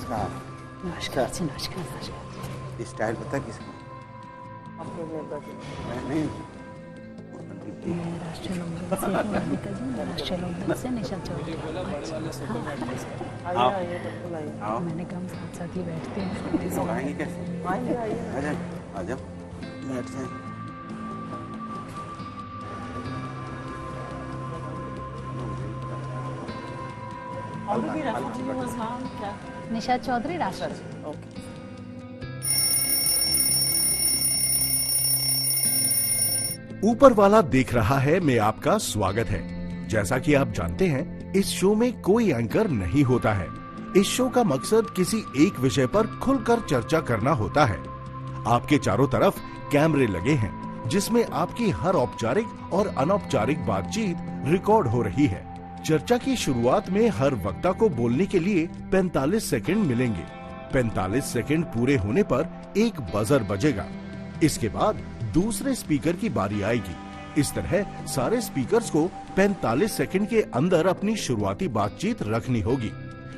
नमस्कार। नमस्कार जी, नमस्कार नमस्कार। स्टाइल पता किसको? नहीं राष्ट्रीय लोकदल से मोनिका जी, राष्ट्रीय लोकदल से निशा चौधरी। आओ। मैंने कहा साथ साथ ही बैठते हैं। आएंगे कैसे? आ जाओ बैठ जाए। निशा चौधरी राष्ट्र। ऊपर वाला देख रहा है में आपका स्वागत है। जैसा कि आप जानते हैं, इस शो में कोई एंकर नहीं होता है। इस शो का मकसद किसी एक विषय पर खुलकर चर्चा करना होता है। आपके चारों तरफ कैमरे लगे हैं, जिसमें आपकी हर औपचारिक और अनौपचारिक बातचीत रिकॉर्ड हो रही है। चर्चा की शुरुआत में हर वक्ता को बोलने के लिए 45 सेकंड मिलेंगे। 45 सेकंड पूरे होने पर एक बजर बजेगा। इसके बाद दूसरे स्पीकर की बारी आएगी। इस तरह सारे स्पीकर्स को 45 सेकंड के अंदर अपनी शुरुआती बातचीत रखनी होगी।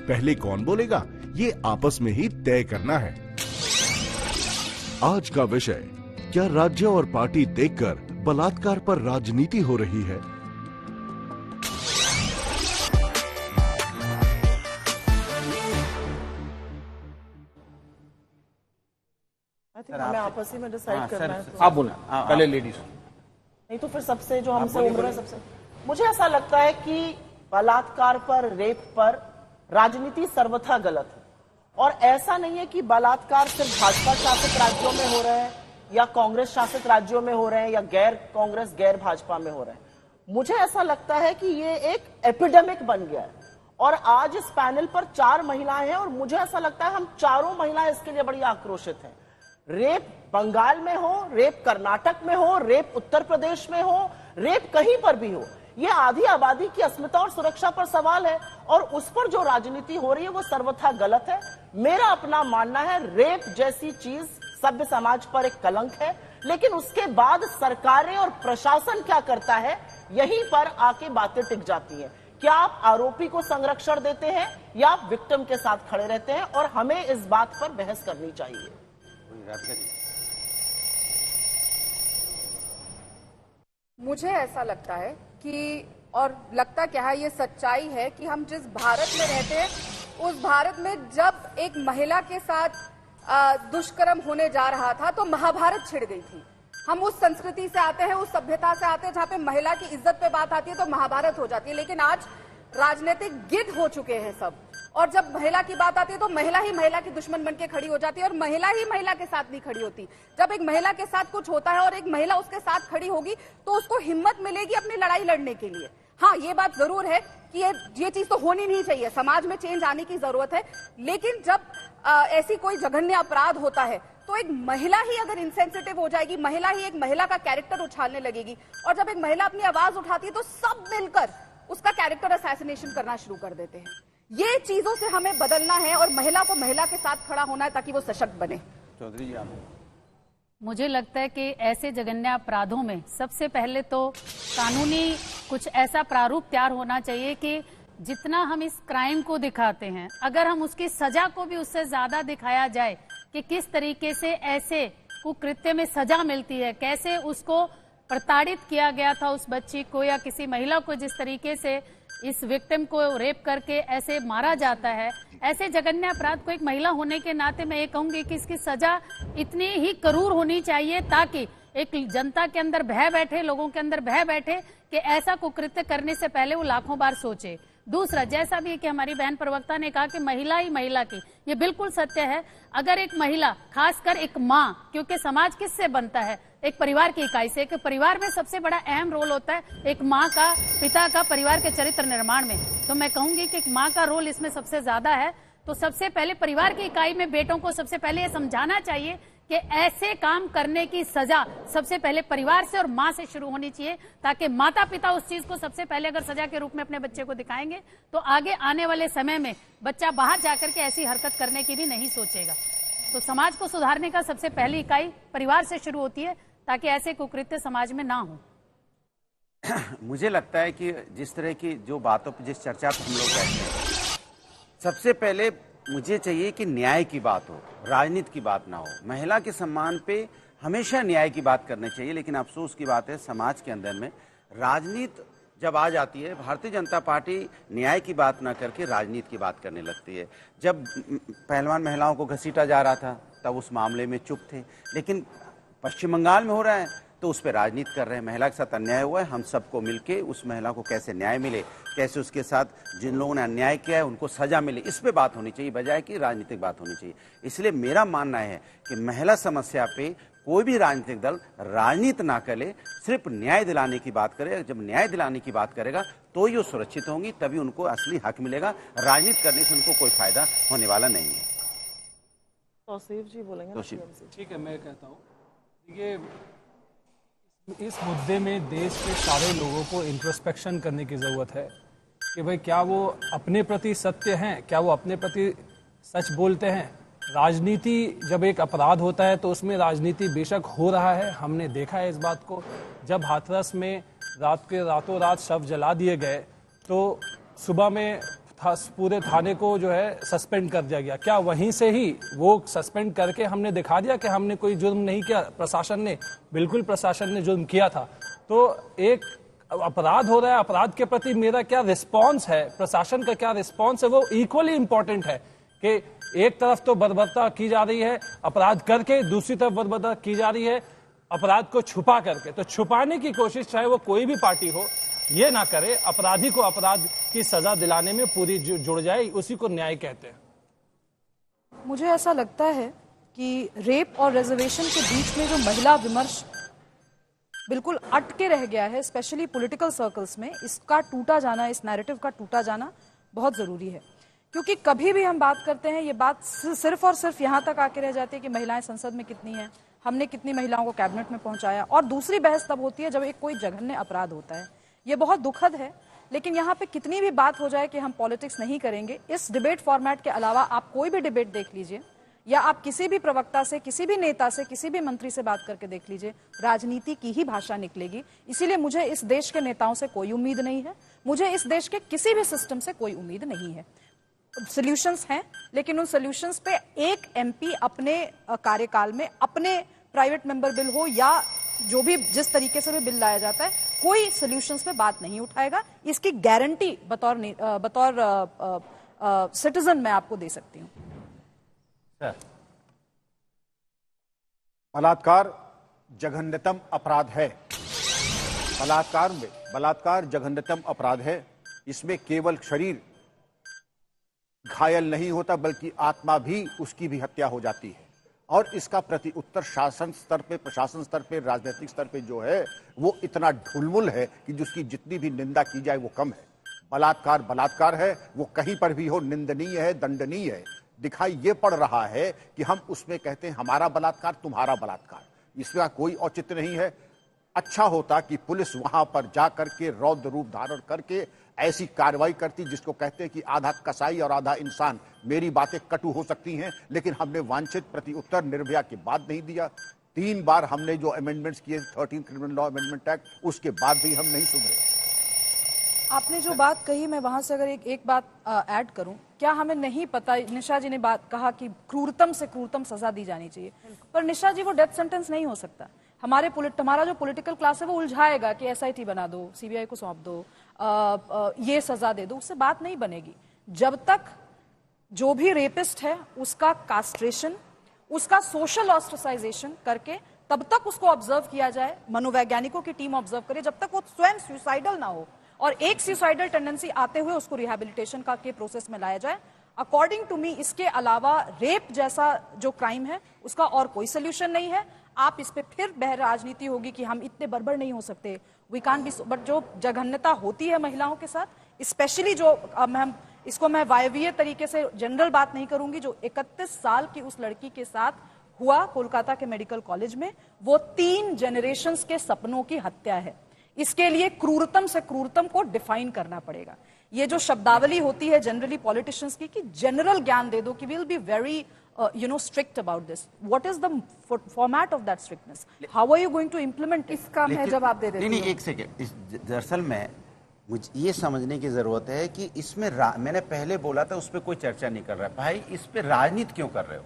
पहले कौन बोलेगा, ये आपस में ही तय करना है। आज का विषय, क्या राज्य और पार्टी देखकर बलात्कार पर राजनीति हो रही है? हमें आपस में डिसाइड करना है। आप बोलें पहले लेडीज। नहीं तो फिर सबसे जो हमसे उम्र में सबसे, मुझे ऐसा लगता है कि बलात्कार पर, रेप पर राजनीति सर्वथा गलत है। और ऐसा नहीं है कि बलात्कार सिर्फ भाजपा शासित राज्यों में हो रहे हैं या कांग्रेस शासित राज्यों में हो रहे हैं या गैर कांग्रेस गैर भाजपा में हो रहे हैं। मुझे ऐसा लगता है कि ये एक एपिडेमिक बन गया है। और आज इस पैनल पर 4 महिलाएं हैं और मुझे ऐसा लगता है हम चारों महिलाएं इसके लिए बड़ी आक्रोशित हैं। रेप बंगाल में हो, रेप कर्नाटक में हो, रेप उत्तर प्रदेश में हो, रेप कहीं पर भी हो, ये आधी आबादी की अस्मिता और सुरक्षा पर सवाल है और उस पर जो राजनीति हो रही है वो सर्वथा गलत है। मेरा अपना मानना है, रेप जैसी चीज सभ्य समाज पर एक कलंक है, लेकिन उसके बाद सरकारें और प्रशासन क्या करता है, यहीं पर आके बातें टिक जाती हैं। क्या आप आरोपी को संरक्षण देते हैं या आप विक्टिम के साथ खड़े रहते हैं? और हमें इस बात पर बहस करनी चाहिए। मुझे ऐसा लगता है कि, और लगता क्या है, ये सच्चाई है कि हम जिस भारत में रहते हैं उस भारत में जब एक महिला के साथ दुष्कर्म होने जा रहा था तो महाभारत छिड़ गई थी। हम उस संस्कृति से आते हैं, उस सभ्यता से आते हैं जहाँ पे महिला की इज्जत पे बात आती है तो महाभारत हो जाती है। लेकिन आज राजनीतिक गिद्ध हो चुके हैं सब, और जब महिला की बात आती है तो महिला ही महिला की दुश्मन बनके खड़ी हो जाती है और महिला ही महिला के साथ नहीं खड़ी होती। जब एक महिला के साथ कुछ होता है और एक महिला उसके साथ खड़ी होगी तो उसको हिम्मत मिलेगी अपनी लड़ाई लड़ने के लिए। हाँ, ये बात जरूर है कि ये चीज तो होनी नहीं चाहिए, समाज में चेंज आने की जरूरत है। लेकिन जब ऐसी कोई जघन्य अपराध होता है तो एक महिला ही अगर इंसेंसिटिव हो जाएगी, महिला ही एक महिला का कैरेक्टर उछालने लगेगी, और जब एक महिला अपनी आवाज उठाती है तो सब मिलकर उसका कैरेक्टर असैसिनेशन करना शुरू कर देते हैं। ये चीजों से हमें बदलना है और महिला को महिला के साथ खड़ा होना है ताकि वो सशक्त बने। चौधरी जी, आप। मुझे लगता है कि ऐसे जघन्य अपराधों में सबसे पहले तो कानूनी कुछ ऐसा प्रारूप तैयार होना चाहिए कि जितना हम इस क्राइम को दिखाते हैं, अगर हम उसकी सजा को भी उससे ज्यादा दिखाया जाए कि किस तरीके से ऐसे कुकृत्य में सजा मिलती है, कैसे उसको प्रताड़ित किया गया था उस बच्ची को या किसी महिला को, जिस तरीके से इस विक्टिम को रेप करके ऐसे मारा जाता है। ऐसे जघन्य अपराध को एक महिला होने के नाते मैं ये कहूंगी कि इसकी सजा इतनी ही करूर होनी चाहिए ताकि एक जनता के अंदर भय बैठे, लोगों के अंदर भय बैठे कि ऐसा कुकृत्य करने से पहले वो लाखों बार सोचे। दूसरा, जैसा भी कि हमारी बहन प्रवक्ता ने कहा कि महिला ही महिला की, ये बिल्कुल सत्य है। अगर एक महिला, खासकर एक माँ, क्योंकि समाज किससे बनता है, एक परिवार की इकाई से, एक परिवार में सबसे बड़ा अहम रोल होता है एक माँ का, पिता का, परिवार के चरित्र निर्माण में। तो मैं कहूंगी कि एक माँ का रोल इसमें सबसे ज्यादा है। तो सबसे पहले परिवार की इकाई में बेटों को सबसे पहले ये समझाना चाहिए कि ऐसे काम करने की सजा सबसे पहले परिवार से और माँ से शुरू होनी चाहिए, ताकि माता पिता उस चीज को सबसे पहले अगर सजा के रूप में अपने बच्चे को दिखाएंगे तो आगे आने वाले समय में बच्चा बाहर जाकर के ऐसी हरकत करने की भी नहीं सोचेगा। तो समाज को सुधारने का सबसे पहली इकाई परिवार से शुरू होती है ताकि ऐसे कुकृत्य समाज में ना हो। मुझे लगता है कि जिस तरह की जो बातों पर, जिस चर्चा पर हम लोग बैठे हैं, सबसे पहले मुझे चाहिए कि न्याय की बात हो, राजनीति की बात ना हो। महिला के सम्मान पे हमेशा न्याय की बात करनी चाहिए, लेकिन अफसोस की बात है समाज के अंदर में राजनीति जब आ जाती है, भारतीय जनता पार्टी न्याय की बात ना करके राजनीति की बात करने लगती है। जब पहलवान महिलाओं को घसीटा जा रहा था तब उस मामले में चुप थे, लेकिन पश्चिम बंगाल में हो रहा है तो उस पर राजनीति कर रहे हैं। महिला के साथ अन्याय हुआ है, हम सबको मिलके उस महिला को कैसे न्याय मिले, कैसे उसके साथ जिन लोगों ने अन्याय किया है उनको सजा मिले, इस पे बात होनी चाहिए बजाय कि राजनीतिक बात होनी चाहिए। इसलिए मेरा मानना है कि महिला समस्या पे कोई भी राजनीतिक दल राजनीति ना करे, सिर्फ न्याय दिलाने की बात करे। जब न्याय दिलाने की बात करेगा तो ही वो सुरक्षित होंगी, तभी उनको असली हक मिलेगा। राजनीति करने से उनको कोई फायदा होने वाला नहीं है। तौसीफ जी बोलेंगे। ठीक है, मैं कहता हूँ देखिए, इस मुद्दे में देश के सारे लोगों को इंट्रोस्पेक्शन करने की ज़रूरत है कि भाई क्या वो अपने प्रति सत्य हैं, क्या वो अपने प्रति सच बोलते हैं। राजनीति जब एक अपराध होता है तो उसमें राजनीति बेशक हो रहा है, हमने देखा है इस बात को। जब हाथरस में रातों रात शव जला दिए गए तो सुबह में पूरे थाने को जो है सस्पेंड कर दिया गया। क्या वहीं से ही वो सस्पेंड करके हमने दिखा दिया कि हमने कोई जुर्म नहीं किया? प्रशासन ने, बिल्कुल प्रशासन ने जुर्म किया था। तो एक अपराध हो रहा है, अपराध के प्रति मेरा क्या रिस्पॉन्स है, प्रशासन का क्या रिस्पॉन्स है, वो इक्वली इंपॉर्टेंट है कि एक तरफ तो बर्बरता की जा रही है अपराध करके, दूसरी तरफ बर्बरता की जा रही है अपराध को छुपा करके। तो छुपाने की कोशिश चाहे वो कोई भी पार्टी हो ये ना करे, अपराधी को अपराध की सजा दिलाने में पूरी जुड़ जाए, उसी को न्याय कहते हैं। मुझे ऐसा लगता है कि रेप और रिजर्वेशन के बीच में जो महिला विमर्श बिल्कुल अटके रह गया है, स्पेशली पॉलिटिकल सर्कल्स में, इसका टूटा जाना, इस नैरेटिव का टूटा जाना बहुत जरूरी है। क्योंकि कभी भी हम बात करते हैं ये बात सिर्फ और सिर्फ यहाँ तक आके रह जाती है कि महिलाएं संसद में कितनी हैं, हमने कितनी महिलाओं को कैबिनेट में पहुंचाया, और दूसरी बहस तब होती है जब एक कोई जघन्य अपराध होता है। ये बहुत दुखद है, लेकिन यहाँ पे कितनी भी बात हो जाए कि हम पॉलिटिक्स नहीं करेंगे, इस डिबेट फॉर्मेट के अलावा आप कोई भी डिबेट देख लीजिए या आप किसी भी प्रवक्ता से, किसी भी नेता से, किसी भी मंत्री से बात करके देख लीजिए, राजनीति की ही भाषा निकलेगी। इसीलिए मुझे इस देश के नेताओं से कोई उम्मीद नहीं है, मुझे इस देश के किसी भी सिस्टम से कोई उम्मीद नहीं है। सॉल्यूशंस हैं, लेकिन उन सॉल्यूशंस पे एक एमपी अपने कार्यकाल में अपने प्राइवेट मेंबर बिल हो या जो भी जिस तरीके से भी बिल लाया जाता है, कोई सॉल्यूशंस पे बात नहीं उठाएगा। इसकी गारंटी बतौर सिटीजन मैं आपको दे सकती हूँ। बलात्कार जघन्यतम अपराध है। बलात्कार जघन्यतम अपराध है। इसमें केवल शरीर घायल नहीं होता बल्कि आत्मा भी, उसकी भी हत्या हो जाती है। और इसका प्रति उत्तर शासन स्तर पे, प्रशासन स्तर पे, राजनीतिक स्तर पे जो है वो इतना ढुलमुल है कि जिसकी जितनी भी निंदा की जाए वो कम है। बलात्कार है, वो कहीं पर भी हो निंदनीय है, दंडनीय है। दिखाई ये पड़ रहा है कि हम उसमें कहते हैं हमारा बलात्कार, तुम्हारा बलात्कार, इसका कोई औचित्य नहीं है। अच्छा होता कि पुलिस वहां पर जा करके रौद्र रूप धारण करके ऐसी कार्रवाई करती जिसको कहते हैं कि आधा कसाई और आधा इंसान। मेरी बातें कटु हो सकती हैं, लेकिन हमने वांछित प्रति उत्तर निर्भया के बाद नहीं दिया। 3 बार हमने जो अमेंडमेंट्स किए 13 क्रिमिनल लॉ अमेंडमेंट एक्ट, उसके बाद भी हम नहीं सुधरे। आपने जो बात कही, मैं वहां से अगर एक बात ऐड करूं, क्या हमें नहीं पता, निशा जी ने बात कहा कि क्रूरतम से क्रूरतम सजा दी जानी चाहिए, पर निशा जी वो डेथ सेंटेंस नहीं हो सकता। हमारा जो पॉलिटिकल क्लास है वो उलझाएगा कि एसआईटी बना दो, सीबीआई को सौंप दो, ये सजा दे दो, उससे बात नहीं बनेगी। जब तक जो भी रेपिस्ट है उसका कास्ट्रेशन, उसका सोशल ऑस्ट्रेसाइजेशन करके तब तक उसको ऑब्जर्व किया जाए, मनोवैज्ञानिकों की टीम ऑब्जर्व करे, जब तक वो स्वयं सुसाइडल ना हो और एक सुसाइडल टेंडेंसी आते हुए उसको रिहैबिलिटेशन का के प्रोसेस में लाया जाए। अकॉर्डिंग टू मी इसके अलावा रेप जैसा जो क्राइम है उसका और कोई सोल्यूशन नहीं है। आप इस पे फिर राजनीति होगी कि हम इतने बर्बर नहीं हो सकते, वी कांट बी, बट जो जघन्यता होती है महिलाओं के साथ, स्पेशली जो मैं वायवीय तरीके से जनरल बात नहीं करूंगी, जो 31 साल की उस लड़की के साथ हुआ कोलकाता के मेडिकल कॉलेज में, वो 3 जनरेशंस के सपनों की हत्या है। इसके लिए क्रूरतम से क्रूरतम को डिफाइन करना पड़ेगा। ये जो शब्दावली होती है जनरली पॉलिटिशियंस की कि जनरल ज्ञान दे दो कि we will be very strict about this. What is the format of that strictness? How are you going to implement it? इसका मैं जवाब दे देती हूँ। नहीं, एक सेकेंड। दरअसल में मुझे ये समझने की जरूरत है कि इसमें मैंने पहले बोला था उस पर कोई चर्चा नहीं कर रहा है। भाई इस पे राजनीति क्यों कर रहे हो?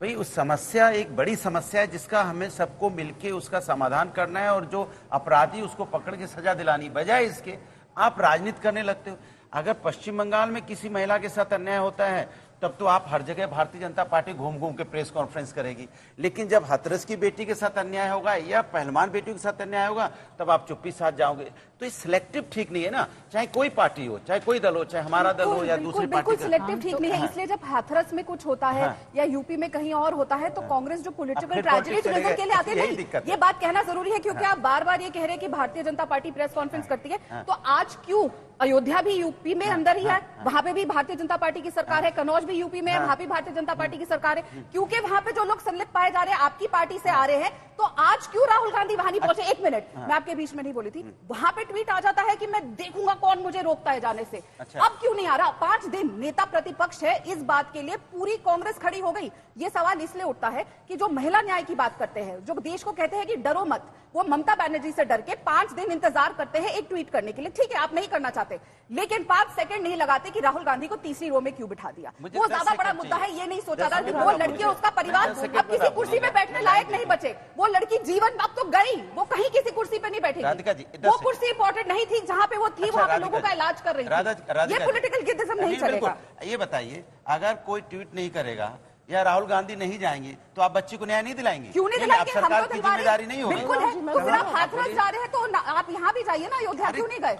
भाई उस समस्या एक बड़ी समस्या है जिसका हमें सबको मिलके उसका समाधान करना है और जो अपराधी उसको पकड़ के सजा दिलानी, बजाय इसके आप राजनीति करने लगते हो। अगर पश्चिम बंगाल में किसी महिला के साथ अन्याय होता है तब तो आप हर जगह भारतीय जनता पार्टी घूम घूम के प्रेस कॉन्फ्रेंस करेगी, लेकिन जब हाथरस की बेटी के साथ अन्याय होगा या पहलवान बेटियों के साथ अन्याय होगा तब आप चुप्पी साथ जाओगे। तो ये सिलेक्टिव ठीक नहीं है ना, चाहे कोई पार्टी हो, चाहे कोई दल हो, चाहे हमारा दल हो या दूसरी पार्टी। बिल्कुल सिलेक्टिव ठीक नहीं है, इसलिए जब हाथरस में कुछ होता है या यूपी में कहीं और होता है तो कांग्रेस जो पॉलिटिकल ट्रेजेडी ट्रिगर के लिए आते हैं, ये बात कहना जरूरी है क्योंकि आप बार बार ये कह रहे हैं कि Bharatiya Janata party press conference करती है, तो आज क्यों अयोध्या भी यूपी में अंदर ही है, वहां पे भी भारतीय जनता पार्टी की सरकार है, कन्नौज भी यूपी में है, वहां भी भारतीय जनता पार्टी की सरकार है, क्योंकि वहां पे जो लोग संलिप्त पाए जा रहे हैं आपकी पार्टी से आ रहे हैं, तो आज क्यों राहुल गांधी वहां नहीं पहुंचे? एक मिनट, मैं आपके बीच में नहीं बोली थी, वहां पे ट्वीट आ जाता है कि मैं देखूंगा कौन मुझे रोकता है जाने से। अब क्यों नहीं आ रहा? 5 दिन नेता प्रतिपक्ष है, इस बात के लिए पूरी कांग्रेस खड़ी हो गई। ये सवाल इसलिए उठता है कि जो महिला न्याय की बात करते हैं, जो देश को कहते हैं कि डरो मत, वो ममता बनर्जी से डर के 5 दिन इंतजार करते हैं एक ट्वीट करने के लिए। ठीक है, आप नहीं करना चाहते, लेकिन 5 सेकंड नहीं लगाते कि राहुल गांधी को तीसरी रो में क्यों बिठा दिया। वो ज्यादा बड़ा मुद्दा है, ये नहीं सोचा था कि वो लड़की और उसका परिवार अब किसी कुर्सी पे बैठने लायक नहीं बचे। वो लड़की जीवन अब तो गई, वो कहीं किसी कुर्सी पे नहीं बैठेगी। वो कुर्सी इंपॉर्टेंट नहीं थी, जहां पे वो थी वहां पे लोगों का इलाज कर रही थी। ये पॉलिटिकल गिद्दिज्म नहीं चलेगा। ये बताइए, अगर कोई ट्वीट नहीं करेगा या राहुल गांधी नहीं जाएंगे तो आप बच्ची को न्याय नहीं दिलाएंगे? क्यों नहीं दिलाएंगे? सरकार की जिम्मेदारी नहीं होगी? बिल्कुल है। तो फिर आप हाथरस जा रहे हैं तो आप यहाँ भी जाइए ना, अयोध्या क्यों नहीं गए?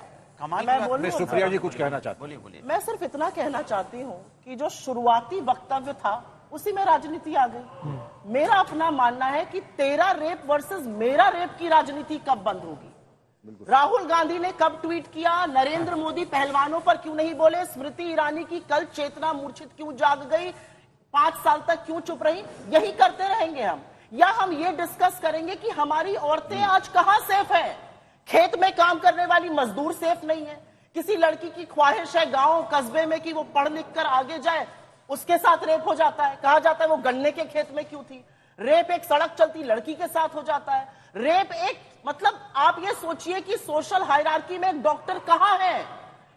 मैं सुप्रिया जी कुछ कहना चाहती हूँ। बोलिए। मैं सिर्फ इतना कहना चाहती हूँ कि जो शुरुआती वक्तव्य था उसी में राजनीति आ गई। मेरा अपना मानना है कि तेरा रेप वर्सेस मेरा रेप की राजनीति कब बंद होगी? राहुल गांधी ने कब ट्वीट किया? नरेंद्र मोदी पहलवानों पर क्यों नहीं बोले? स्मृति ईरानी की कल चेतना मूर्छित क्यों जाग गई? 5 साल तक क्यों चुप रही? यही करते रहेंगे हम, या हम ये डिस्कस करेंगे कि हमारी औरतें आज कहां सेफ है? खेत में काम करने वाली मजदूर सेफ नहीं है। किसी लड़की की ख्वाहिश है गांव कस्बे में कि वो पढ़ लिख कर आगे जाए, उसके साथ रेप हो जाता है, कहा जाता है वो गन्ने के खेत में क्यों थी। रेप एक सड़क चलती लड़की के साथ हो जाता है। रेप एक मतलब आप ये सोचिए कि सोशल हायरार्की में एक डॉक्टर कहां है,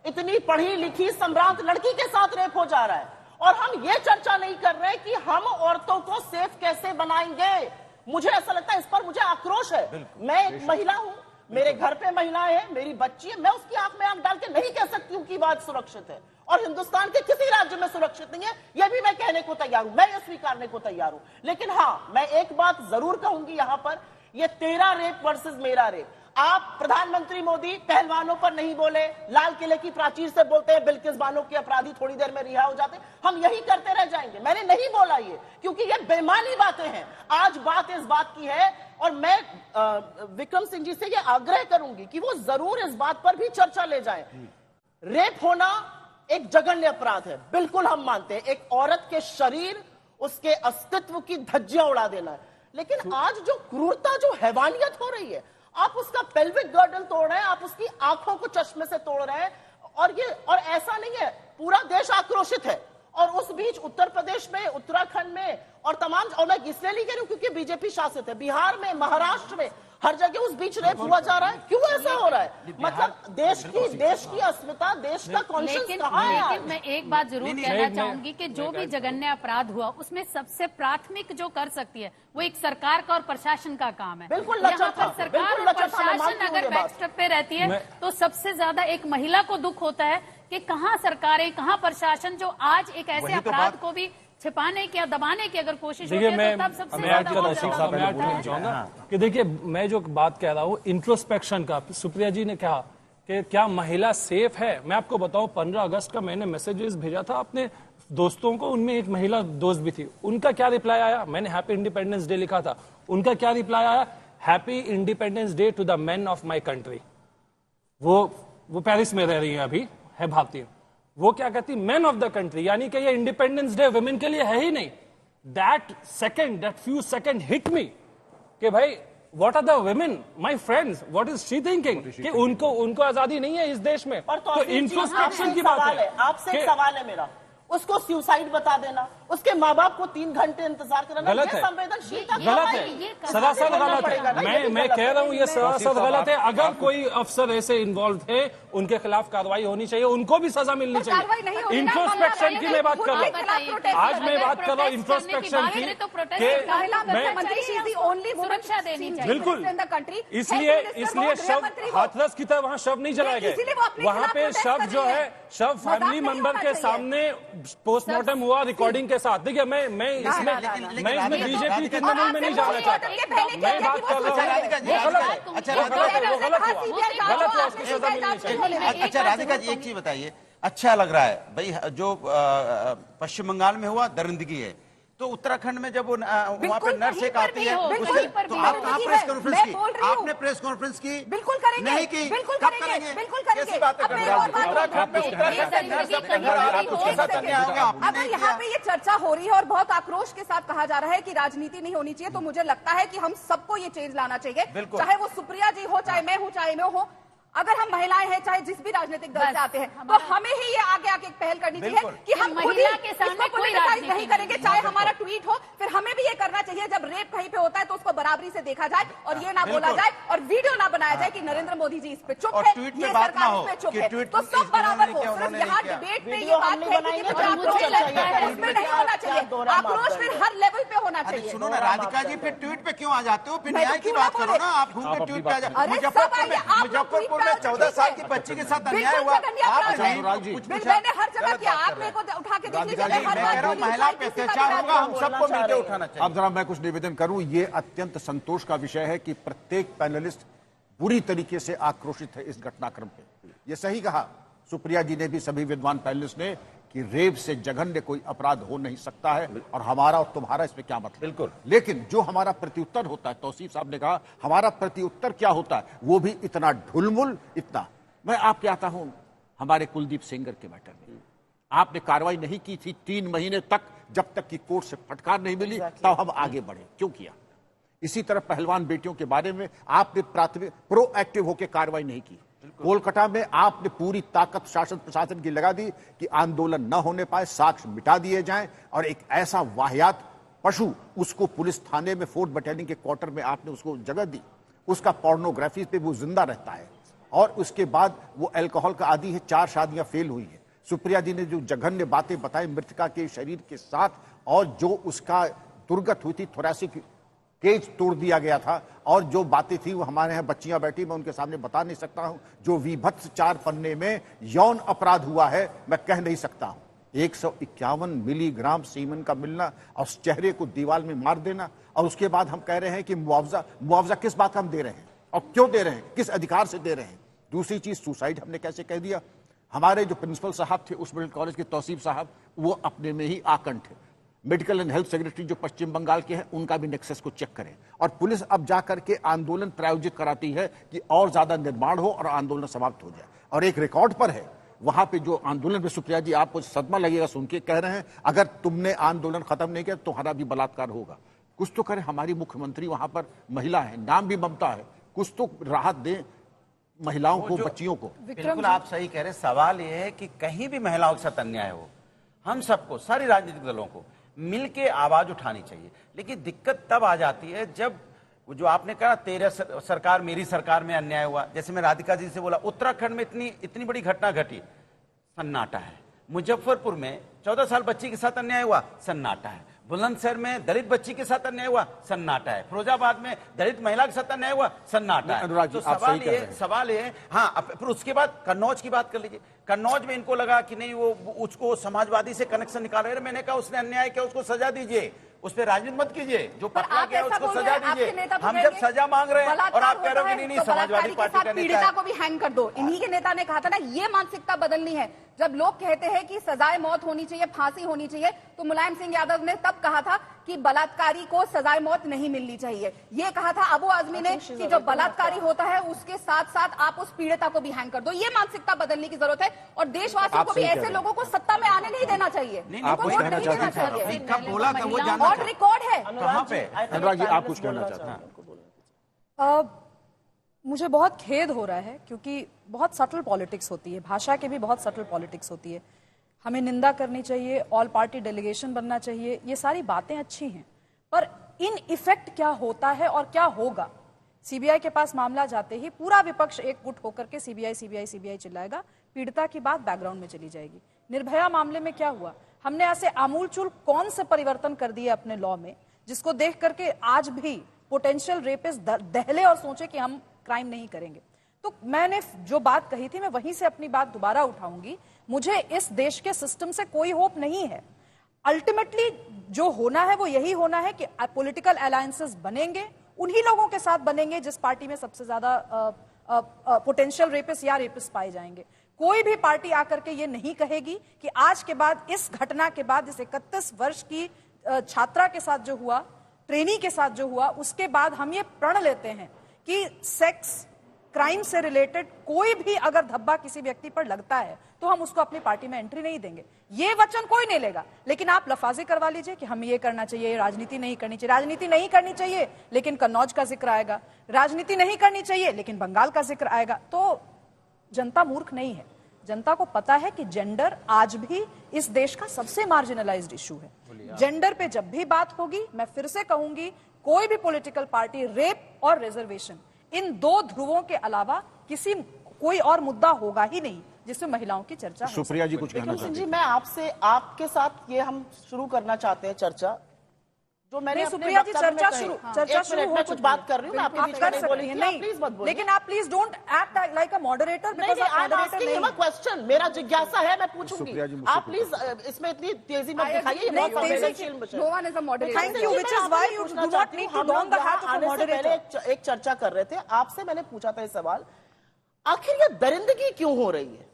इतनी पढ़ी लिखी सम्रांत लड़की के साथ रेप हो जा रहा है, और हम ये चर्चा नहीं कर रहे कि हम औरतों को सेफ कैसे बनाएंगे। मुझे ऐसा लगता है, इस पर मुझे आक्रोश है। मैं एक महिला हूं, मेरे घर पे महिलाएं हैं, मेरी बच्ची है, मैं उसकी आंख में आंख डाल के नहीं कह सकती हूं कि बात सुरक्षित है, और हिंदुस्तान के किसी राज्य में सुरक्षित नहीं है, यह भी मैं कहने को तैयार हूं, मैं ये स्वीकारने को तैयार हूं। लेकिन हां, मैं एक बात जरूर कहूंगी यहां पर, ये तेरा रेप वर्सेस मेरा रेप। आप प्रधानमंत्री मोदी पहलवानों पर नहीं बोले, लाल किले की प्राचीर से बोलते हैं बिल्किस बानो के अपराधी थोड़ी देर में रिहा हो जाते, हम यही करते रह जाएंगे। मैंने नहीं बोला ये, क्योंकि ये बेमानी बातें हैं। आज बात इस बात की है, और मैं विक्रम सिंह जी से ये आग्रह करूंगी कि वो जरूर इस बात पर भी चर्चा ले जाएं। रेप होना एक जघन्य अपराध है, बिल्कुल हम मानते हैं। एक औरत के शरीर, उसके अस्तित्व की धज्जियां उड़ा देना है। लेकिन आज जो क्रूरता, जो हैवानियत हो रही है, आप उसका पेल्विक गर्डन तोड़ रहे हैं, आप उसकी आंखों को चश्मे से तोड़ रहे हैं, और ऐसा नहीं है, पूरा देश आक्रोशित है। और उस बीच उत्तर प्रदेश में, उत्तराखंड में और तमाम, और मैं इसलिए नहीं कह रही हूं क्योंकि बीजेपी शासित है, बिहार में, महाराष्ट्र में, हर जगह उस बीच रेप हुआ जा रहा है। क्यों ऐसा हो रहा है? मतलब देश की अस्मिता, देश का कॉन्शियस कहां है? लेकिन मैं एक बात जरूर कहना चाहूंगी कि जो भी जघन्य अपराध हुआ उसमें सबसे प्राथमिक जो कर सकती है वो एक सरकार का और प्रशासन का काम है। बिल्कुल यहाँ पर सरकार और प्रशासन अगर बैकस्टेप पे रहती है तो सबसे ज्यादा एक महिला को दुख होता है कि कहाँ सरकारें, कहाँ प्रशासन जो आज एक ऐसे अपराध को भी छिपाने की या दबाने की अगर कोशिश होती है तो तब सबसे बोलना चाहूंगा कि देखिए, मैं जो बात कह रहा हूँ इंट्रोस्पेक्शन का, सुप्रिया जी ने कहा कि क्या महिला सेफ है। मैं आपको बताऊं, 15 अगस्त का मैंने मैसेजेस भेजा था अपने दोस्तों को, उनमें एक महिला दोस्त भी थी। उनका क्या रिप्लाई आया? मैंने हैप्पी इंडिपेंडेंस डे लिखा था, उनका क्या रिप्लाई आया? Happy independence day to the men of my country. वो पेरिस में रह रही है, अभी है भारतीय। वो क्या कहती? मैन ऑफ द कंट्री, यानी कि ये इंडिपेंडेंस डे वुमेन के लिए है ही नहीं। That few second hit me कि भाई what are the women, my friends, what is she thinking कि उनको आजादी नहीं है इस देश में। तो इंट्रोस्पेक्शन की बात है। आपसे एक सवाल है मेरा, उसको सुसाइड बता देना, उसके माँ बाप को 3 घंटे इंतजार कराना, गलत है, संवेदनशीलता गलत है, सरासर गलत है। मैं कह रहा हूँ ये सरासर गलत है। अगर कोई अफसर ऐसे इन्वॉल्व थे, उनके खिलाफ कार्रवाई होनी चाहिए, उनको भी सजा मिलनी चाहिए। इंट्रोस्पेक्शन की मैं बात कर रहा हूँ, आज मैं बात कर रहा हूँ इंट्रोस्पेक्शन की, सुरक्षा देनी चाहिए बिल्कुल। इसलिए शव हाथरस की तरह वहाँ शव नहीं जलाए गए, वहाँ पे शव जो है, शव फैमिली मेंबर के सामने पोस्टमार्टम हुआ रिकॉर्डिंग के साथ। देखिए मैं इसमें बीजेपी के नमूने में नहीं जाना चाहता, मैं बात कर रहा हूँ वो गलत हुआ, उसकी सजा मिलनी चाहिए। अच्छा राधिका जी, एक चीज बताइए, अच्छा लग रहा है भाई, जो पश्चिम बंगाल में हुआ दरिंदगी है, तो उत्तराखंड में जब वहाँ पे नर्स एक आती है, तो आप कहाँ प्रेस कॉन्फ्रेंस की? आपने प्रेस कॉन्फ्रेंस की? बिल्कुल करेंगे, नहीं की? बिल्कुल कब करेंगे, बिल्कुल करेंगे। कैसी बातें कर रहे हैं? उत्तराखंड में अगर यहाँ पे ये चर्चा हो रही है और बहुत आक्रोश के साथ कहा जा रहा है कि राजनीति नहीं होनी चाहिए, तो मुझे लगता है कि हम सबको ये चेंज लाना चाहिए, चाहे वो सुप्रिया जी हो, चाहे मैं हूँ, चाहे मैं हो। अगर हम महिलाएं हैं, चाहे जिस भी राजनीतिक दल से आते हैं, तो हमें ही ये आगे आके एक पहल करनी चाहिए कि हम महिला के सामने कोई राजनीति नहीं करेंगे, चाहे हमारा ट्वीट हो। फिर हमें भी ये करना चाहिए, जब रेप कहीं पे होता है तो उसको बराबरी से देखा जाए और ये ना बोला जाए और वीडियो ना बनाया जाए कि नरेंद्र मोदी जी इस पे चुप है, ये सरकार इस पे चुप है, तो सब बराबर हो। सिर्फ यहाँ डिबेट में ये बात है कि उसमें नहीं होना चाहिए, आक्रोश फिर हर लेवल पे होना चाहिए। सुनो ना राधिका जी, फिर ट्वीट पे क्यों आ जाते हो? फिर न्याय की बात करो ना, आप घूम के ट्वीट पे आ जाओ। मुजफ्फरपुर में 14 साल की बच्ची के साथ अन्याय हुआ, मैंने हर जगह किया, आप मेरे को उठा के देख लीजिए। महिला पे अत्याचार होगा, हम सबको मिलकर उठाना चाहिए। अब जरा मैं कुछ निवेदन करूं, ये अत्यंत संतोष का विषय है कि प्रत्येक पैनलिस्ट बुरी तरीके से आक्रोशित है इस घटनाक्रम पे। ये सही कहा सुप्रिया जी ने भी, सभी विद्वान पैनलिस्ट ने, कि रेप से जघन्य कोई अपराध हो नहीं सकता है और हमारा और तुम्हारा इसमें क्या मतलब। बिल्कुल। लेकिन जो हमारा प्रत्युत्तर होता है, तौसीफ साहब ने कहा हमारा प्रत्युत्तर क्या होता है, वो भी इतना ढुलमुल, इतना। मैं आपके आता हूं हमारे कुलदीप सेंगर के मैटर में। आपने कार्रवाई नहीं की थी 3 महीने तक, जब तक कि कोर्ट से फटकार नहीं मिली, तब हम आगे बढ़े। क्यों किया? इसी तरह पहलवान बेटियों के बारे में आपने प्राथमिक प्रोएक्टिव होकर कार्रवाई नहीं की। कोलकाता में आपने पूरी ताकत शासन प्रशासन की लगा दी कि आंदोलन न होने पाए, साक्ष्य मिटा दिए जाएं, और एक ऐसा वाहियात पशु, उसको पुलिस थाने में 4th बटालियन के क्वार्टर में आपने उसको जगह दी, उसका पोर्नोग्राफी पे वो जिंदा रहता है, और उसके बाद वो अल्कोहल का आदी है, 4 शादियां फेल हुई है। सुप्रिया जी ने जो जघन्य बातें बताई मृतका के शरीर के साथ, और जो उसका दुर्गत हुई थी, थोरैसिक केज तोड़ दिया गया था, और जो बातें थी वो हमारे यहाँ बच्चियां बैठी, मैं उनके सामने बता नहीं सकता हूं। जो विभत्स 4 पन्ने में यौन अपराध हुआ है, मैं कह नहीं सकता हूं। 151 मिलीग्राम सीमेन का मिलना और चेहरे को दीवार में मार देना, और उसके बाद हम कह रहे हैं कि मुआवजा किस बात का हम दे रहे हैं और क्यों दे रहे हैं, किस अधिकार से दे रहे हैं। दूसरी चीज, सुसाइड हमने कैसे कह दिया। हमारे जो प्रिंसिपल साहब थे उस मेडिकल कॉलेज के, तौसीफ साहब, वो अपने में ही आकंठ है। मेडिकल एंड हेल्थ सेक्रेटरी जो पश्चिम बंगाल के हैं, उनका भी नेक्सस को चेक करें। और पुलिस अब जाकर के आंदोलन प्रायोजित कराती है कि और ज्यादा निर्माण हो और आंदोलन समाप्त हो जाए। और एक रिकॉर्ड पर है वहां पे जो आंदोलन में, सुप्रिया जी आपको सदमा लगेगा सुन के, कह रहे हैं अगर तुमने आंदोलन खत्म नहीं किया तुम्हारा भी बलात्कार होगा। कुछ तो करें, हमारी मुख्यमंत्री वहां पर महिला है, नाम भी ममता है, कुछ तो राहत दें महिलाओं को, बच्चियों को। बिल्कुल आप सही कह रहे हैं। सवाल यह है कि कहीं भी महिलाओं के साथ अन्याय हो, हम सबको, सारी राजनीतिक दलों को मिलके आवाज उठानी चाहिए। लेकिन दिक्कत तब आ जाती है जब जो आपने कहा, तेरा सरकार मेरी सरकार में अन्याय हुआ। जैसे मैं राधिका जी से बोला, उत्तराखंड में इतनी बड़ी घटना घटी, सन्नाटा है। मुजफ्फरपुर में 14 साल बच्ची के साथ अन्याय हुआ, सन्नाटा है। बुलंदशहर में दलित बच्ची के साथ अन्याय हुआ, सन्नाटा है। फिरोजाबाद में दलित महिला के साथ अन्याय हुआ, सन्नाटा है। तो सवाल ये हाँ, फिर उसके बाद कन्नौज की बात कर लीजिए। कन्नौज में इनको लगा कि नहीं, वो उसको समाजवादी से कनेक्शन निकाल रहे हैं। मैंने कहा उसने अन्याय किया, उसको सजा दीजिए, उस पर राजनीति मत कीजिए। जो पकड़ा गया उसको सजा दीजिए। हम जब सजा मांग रहे हैं और आप कह रहे हो कि नहीं, समाजवादी पार्टी का पीड़िता को भी हैंग कर दो। इन्हीं के नेता ने कहा था ना, ये मानसिकता बदलनी है। जब लोग कहते हैं कि सजाए मौत होनी चाहिए, फांसी होनी चाहिए, तो मुलायम सिंह यादव ने तब कहा था कि बलात्कारी को सजाए मौत नहीं मिलनी चाहिए। ये कहा था अबू आजमी ने कि जो बलात्कारी होता है उसके साथ साथ आप उस पीड़िता को भी हैंग कर दो। ये मानसिकता बदलने की जरूरत है, और देशवासियों को भी ऐसे लोगों को सत्ता में आने नहीं देना चाहिए। और रिकॉर्ड है। अनुराग जी आप कुछ कहना चाहते हैं? मुझे बहुत खेद हो रहा है, क्योंकि बहुत सटल पॉलिटिक्स होती है, भाषा की भी बहुत सटल पॉलिटिक्स होती है। हमें निंदा करनी चाहिए, ऑल पार्टी डेलीगेशन बनना चाहिए, ये सारी बातें अच्छी हैं, पर इन इफेक्ट क्या होता है और क्या होगा? सीबीआई के पास मामला जाते ही पूरा विपक्ष एकजुट होकर के सीबीआई सीबीआई सीबीआई चिल्लाएगा, पीड़िता की बात बैकग्राउंड में चली जाएगी। निर्भया मामले में क्या हुआ? हमने ऐसे आमूलचूल कौन से परिवर्तन कर दिए अपने लॉ में जिसको देख करके आज भी पोटेंशियल रेपिस्ट दहले और सोचे कि हम क्राइम नहीं करेंगे। तो मैंने जो बात कही थी मैं वहीं से अपनी बात दोबारा उठाऊंगी। मुझे इस देश के सिस्टम से कोई होप नहीं है। अल्टीमेटली जो होना है वो यही होना है कि पॉलिटिकल अलायंसेस बनेंगे, उन्हीं लोगों के साथ बनेंगे जिस पार्टी में सबसे ज्यादा पोटेंशियल रेपिस्ट या रेपिस्ट पाए जाएंगे। कोई भी पार्टी आकर के ये नहीं कहेगी कि आज के बाद, इस घटना के बाद, इस 31 वर्ष की छात्रा के साथ जो हुआ, ट्रेनी के साथ जो हुआ, उसके बाद हम ये प्रण लेते हैं कि सेक्स क्राइम से रिलेटेड कोई भी अगर धब्बा किसी व्यक्ति पर लगता है तो हम उसको अपनी पार्टी में एंट्री नहीं देंगे। ये वचन कोई नहीं लेगा, लेकिन आप लफाजी करवा लीजिए कि हमें ये करना चाहिए, राजनीति नहीं करनी चाहिए। राजनीति नहीं करनी चाहिए लेकिन कन्नौज का जिक्र आएगा, राजनीति नहीं करनी चाहिए लेकिन बंगाल का जिक्र आएगा। तो जनता मूर्ख नहीं है, जनता को पता है कि जेंडर आज भी इस देश का सबसे मार्जिनलाइज्ड इशू है। जेंडर पे जब भी बात होगी, मैं फिर से कहूंगी, कोई भी पॉलिटिकल पार्टी रेप और रिजर्वेशन, इन दो ध्रुवों के अलावा कोई और मुद्दा होगा ही नहीं जिसमें महिलाओं की चर्चा। सुप्रिया जी कुछ कहना चाहती जी, मैं आपके साथ ये हम शुरू करना चाहते हैं चर्चा, जो मैंने सुप्रिया जी चर्चा शुरू मैं कुछ बात कर रही हूँ, आप कर सकती हैं, नहीं प्लीज मत बोलिए, लेकिन आप please don't act like a moderator, because आप मॉडरेटर नहीं। क्वेश्चन मेरा जिज्ञासा है, मैं पूछूंगी, आप प्लीज इसमें इतनी तेजी मत दिखाइए। No one is a moderator. Thank you, which is why you do not need to don the hat of a moderator. एक चर्चा कर रहे थे, आपसे मैंने पूछा था ये सवाल, आखिर ये दरिंदगी क्यों हो रही है?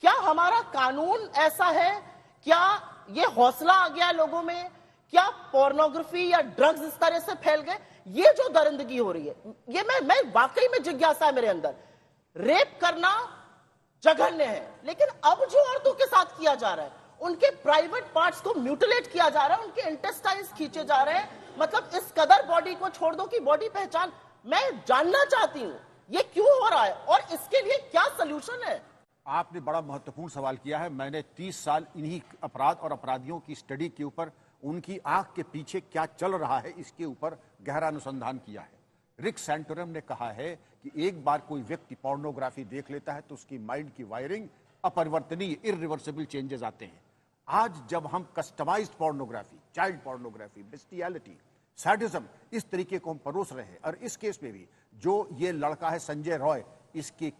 क्या हमारा कानून ऐसा है? क्या ये हौसला आ गया लोगों में? क्या पोर्नोग्राफी या ड्रग्स इस तरह से फैल गए? ये जो दरिंदगी हो रही है, ये मैं वाकई में जिज्ञासा है मेरे अंदर। रेप करना जघन्य है, लेकिन अब जो औरतों के साथ किया जा रहा है, उनके प्राइवेट पार्ट्स को म्यूटिलेट किया जा रहा है, उनके इंटेस्टाइन्स खींचे जा रहे हैं, मतलब इस कदर बॉडी को छोड़ दो कि बॉडी पहचान। मैं जानना चाहती हूं ये क्यों हो रहा है और इसके लिए क्या सोल्यूशन है? आपने बड़ा महत्वपूर्ण सवाल किया है। मैंने 30 साल इन्हीं अपराध और अपराधियों की स्टडी के ऊपर, उनकी आंख के पीछे क्या चल रहा है इसके ऊपर गहरा अनुसंधान किया है। रिक सैंटोरम ने कहा है कि एक बार कोई व्यक्ति पोर्नोग्राफी देख लेता है तो उसकी माइंड की वायरिंग अपरिवर्तनीय, इररिवर्सिबल चेंजेस आते हैं। आज जब हम customised pornography, child pornography, bestiality, sadism, इस तरीके को हम परोस रहे हैं, और इस केस में भी जो ये लड़का है संजय रॉय, इसके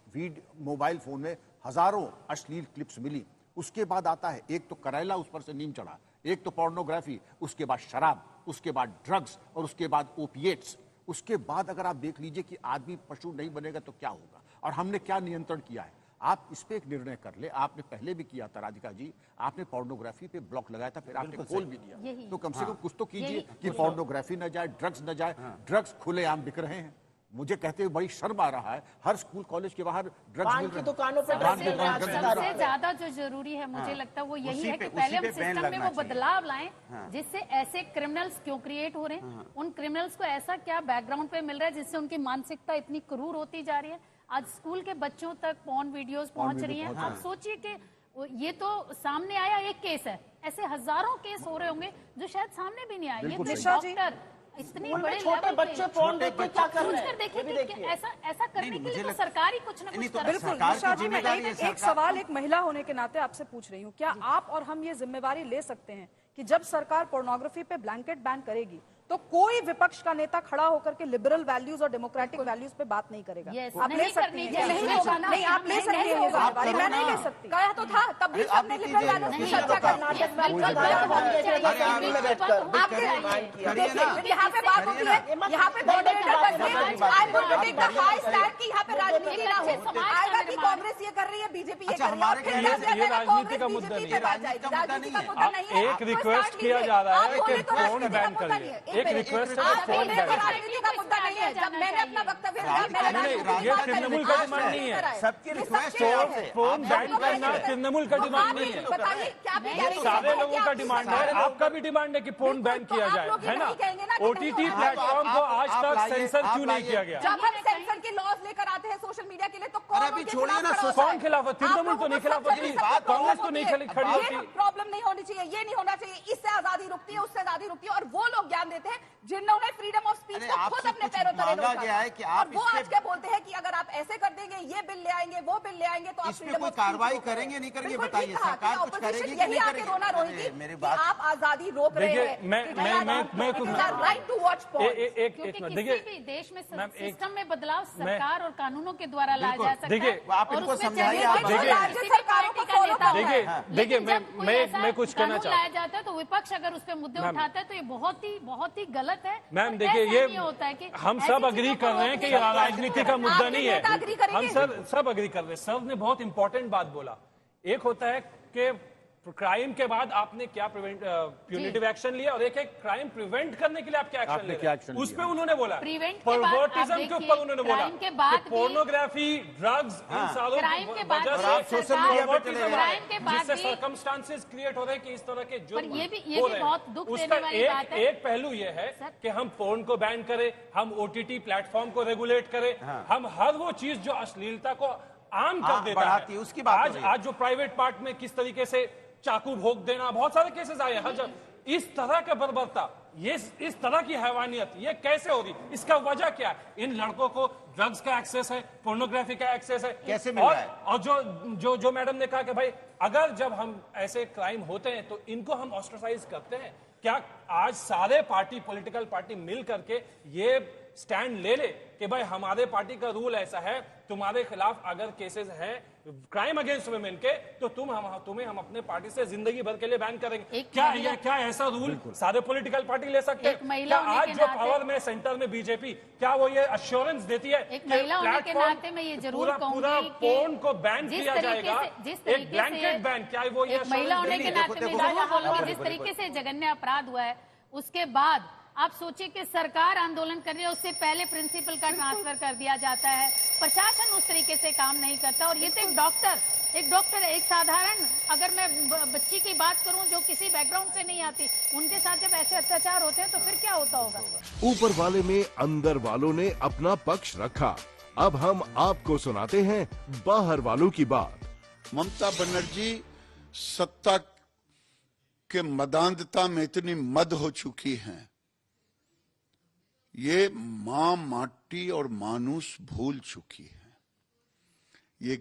मोबाइल फोन में हजारों अश्लील क्लिप्स मिली। उसके बाद आता है एक तो करेला, उस पर से नीम चढ़ा, एक तो पोर्नोग्राफी, उसके बाद शराब, उसके बाद ड्रग्स, और उसके बाद ओपिएट्स। उसके बाद अगर आप देख लीजिए कि आदमी पशु नहीं बनेगा तो क्या होगा, और हमने क्या नियंत्रण किया है। आप इस पे एक निर्णय कर ले, आपने पहले भी किया था राधिका जी, आपने पोर्नोग्राफी पे ब्लॉक लगाया था, फिर आपने खोल भी दिया, तो कम से कम कुछ तो कीजिए कि पोर्नोग्राफी न जाए, ड्रग्स न जाए। ड्रग्स खुलेआम बिक रहे हैं, मुझे कहते हुए बड़ी शर्म आ रहा है, हर स्कूल कॉलेज के बाहर ड्रग्स मिल रहे हैं। दुकानों पे सबसे ज्यादा जो जरूरी है, मुझे लगता है वो यही है कि पहले हम सिस्टम में वो बदलाव लाएं, जिससे ऐसे क्रिमिनल्स क्यों क्रिएट हो रहे हैं, उन क्रिमिनल्स को ऐसा क्या बैकग्राउंड पे मिल रहा है जिससे उनकी मानसिकता इतनी क्रूर होती जा रही है। आज स्कूल के बच्चों तक पोर्न वीडियोस पहुंच रही हैं। आप सोचिए कि ये तो सामने आया एक केस है, ऐसे हजारों केस हो रहे होंगे जो शायद सामने भी नहीं आए। ये डॉक्टर इतने बड़े छोटे बच्चे पोर्न देख के क्या कर रहे हैं? देखिए कि ऐसा करने के लिए तो सरकार ही कुछ ना कुछ कर। बिल्कुल निशा जी, मैं एक सवाल एक महिला होने के नाते आपसे पूछ रही हूँ, क्या आप और हम ये जिम्मेवारी ले सकते हैं कि जब सरकार पोर्नोग्राफी पे ब्लैंकेट बैन करेगी तो कोई विपक्ष का नेता खड़ा होकर के लिबरल वैल्यूज और डेमोक्रेटिक वैल्यूज पे बात नहीं करेगा? आप ले सकती हैं, नहीं आप ले सकती हैं, मैं नहीं ले सकती। कहा तो था तब भी सबने लिबरल वैल्यूज की चर्चा कर्नाटक में यहाँ पे बात होती है, यहाँ पे यहाँ पे राजनीति ना हो। आएगा कि कांग्रेस ये कर रही है, बीजेपी ये कर रही है, ये राजनीति का मुद्दा नहीं है। एक रिक्वेस्ट किया जा रहा है कि फोन बैन करिए, एक रिक्वेस्ट है फोन बैन। राजनीति का मुद्दा नहीं है। जब मैंने अपना वक्तव्य ये तृणमूल का डिमांड नहीं है, सबकी रिक्वेस्ट फोन बैन करना तृणमूल का डिमांड नहीं है, बताइए क्या सारे लोगों का डिमांड है। आपका भी डिमांड है कि फोन बैन किया जाए, है ना? ओटीटी प्लेटफॉर्म को आज तक सेंसर क्यों नहीं किया गया? जब हम सेंसर की लॉज लेकर आते हैं सोशल मीडिया के लिए, तो कौन अरे अभी उनके छोड़िए खिलाफ ना, खड़ा होता कौन है? खिलाफ है? तृणमूल तो नहीं खिलाफ होती, कांग्रेस तो नहीं खड़ी होती। प्रॉब्लम नहीं होनी चाहिए, ये नहीं होना चाहिए, इससे आजादी रुकती है, उससे आजादी रुकती है, और वो लोग ज्ञान देते हैं जिन्होंने फ्रीडम ऑफ स्पीच अरे को खुद आपसे अपने कुछ पैरों तले मांगा रोका गया है कि आप और वो इस पे- आज क्या बोलते हैं कि अगर आप ऐसे कर देंगे, ये बिल ले आएंगे, वो बिल ले आएंगे, तो आप इस पे freedom कोई of speech कार्रवाई रोक रहे हैं। करेंगे, नहीं करेंगे, बिल्कुल बताइए, ठीक कहा सरकार कि कुछ opposition करेगी कि यही नहीं आके करेगी? रोना अरे रोएगी मेरी कि बात- आप आजादी रोक रहे देखिए, हैं। मैं कुछ राइट टू वॉच एक क्योंकि मिनट किसी देखिए, भी देश में मैम, एक- सिस्टम में बदलाव सरकार और कानूनों के द्वारा लाया बिल्कुल। जा सकता देखिए, है। आप और इनको उसमें समझाइए, चाहे आप जो देखिए। राज्य राज्य सरकारों सरकारों का को नेता हो। देखिए, देखिए, लेकिन जब कोई ऐसा मैं कुछ कहना कानून चाहता लाया हूं। जाता है तो विपक्ष अगर उस पे मुद्दे मैम, उठाता है तो ये बहुत ही गलत है। मैम और देखिए, ऐसा ये नहीं होता है कि हम ऐसी सब चीजों अग्री को कर रहे हैं कि रोकने ये की राजनीति का मुद्दा आपके नहीं है। नेता agree करेंगे? हम सब अग्री कर रहे हैं। सर ने बहुत इंपॉर्टेंट बात बोला। एक होता है कि क्राइम के बाद आपने क्या प्यूनिटिव एक्शन लिया, और एक क्राइम प्रिवेंट करने के लिए आप क्या एक्शन आपने ले क्या रहे action हैं, उस लिया? पे उन्होंने बोला। Prevent के बाद आप परवर्टिज्म के देखिए, ऊपर उन्होंने बोला crime के बाद कि भी- पोर्नोग्राफी, ड्रग्स, इन सालों Crime की के बाद वजह भी से सोशल सरकार- मीडिया पे चले pervertism गए। Crime के बाद जिससे भी- सर्कमस्टांसेस क्रिएट हो रहे हैं कि इस तरह के जुर्म ये भी हो रहे हैं। बहुत दुख उसका देने वाली बात है। एक पहलू ये है सर। कि हम फोन को बैन करें, हम ओटीटी प्लेटफॉर्म को रेगुलेट करें, हम हर वो चीज जो अश्लीलता को आम कर देता बढ़ाती है, उसकी बात हो रही है। आज जो प्राइवेट पार्ट में किस तरीके से चाकू भोग देना, बहुत सारे केसेस आए हैं। जब इस तरह का बर्बरता, ये इस तरह की हैवानियत, ये कैसे हो रही, इसका वजह क्या है? इन लड़कों को ड्रग्स का एक्सेस है, पोर्नोग्राफी का एक्सेस है, कैसे मिल रहा है? और जो मैडम ने कहा कि भाई अगर जब हम ऐसे क्राइम होते हैं तो इनको हम ऑस्ट्रेसाइज करते हैं। क्या आज सारे पॉलिटिकल पार्टी मिल करके ये स्टैंड ले ले कि भाई हमारे पार्टी का रूल ऐसा है, तुम्हारे खिलाफ अगर केसेस हैं क्राइम अगेंस्ट वुमेन के, तो तुम्हें हम अपने पार्टी से जिंदगी भर के लिए बैन करेंगे। क्या ऐसा रूल सारे पॉलिटिकल पार्टी ले सकते हैं? एक महिला क्या होने आज के जो नाते- पावर में सेंटर में बीजेपी, क्या वो ये अश्योरेंस देती है एक कि महिला होने के प्लेटफॉर्म नाते मैं ये जरूर पूरा कहूंगी कि फोन को बैन जिस किया तरीके जाएगा, से- जिस एक तरीके ब्लैंकेट से बैन, क्या वो ये एक महिला होने के नाते मैं जरूर बोलूंगी जिस तरीके से जघन्य अपराध हुआ है, उसके बाद आप सोचिए कि सरकार आंदोलन कर रही है, उससे पहले प्रिंसिपल का ट्रांसफर कर दिया जाता है, प्रशासन उस तरीके से काम नहीं करता। और ये तो एक डॉक्टर है, एक साधारण, अगर मैं बच्ची की बात करूं जो किसी बैकग्राउंड से नहीं आती, उनके साथ जब ऐसे अत्याचार होते हैं तो फिर क्या होता होगा? ऊपर वाले में अंदर वालों ने अपना पक्ष रखा। अब हम आपको सुनाते हैं बाहर वालों की बात। ममता बनर्जी सत्ता के मदांधता में इतनी मद हो चुकी हैं, ये मां माटी और मानुस भूल चुकी है। ये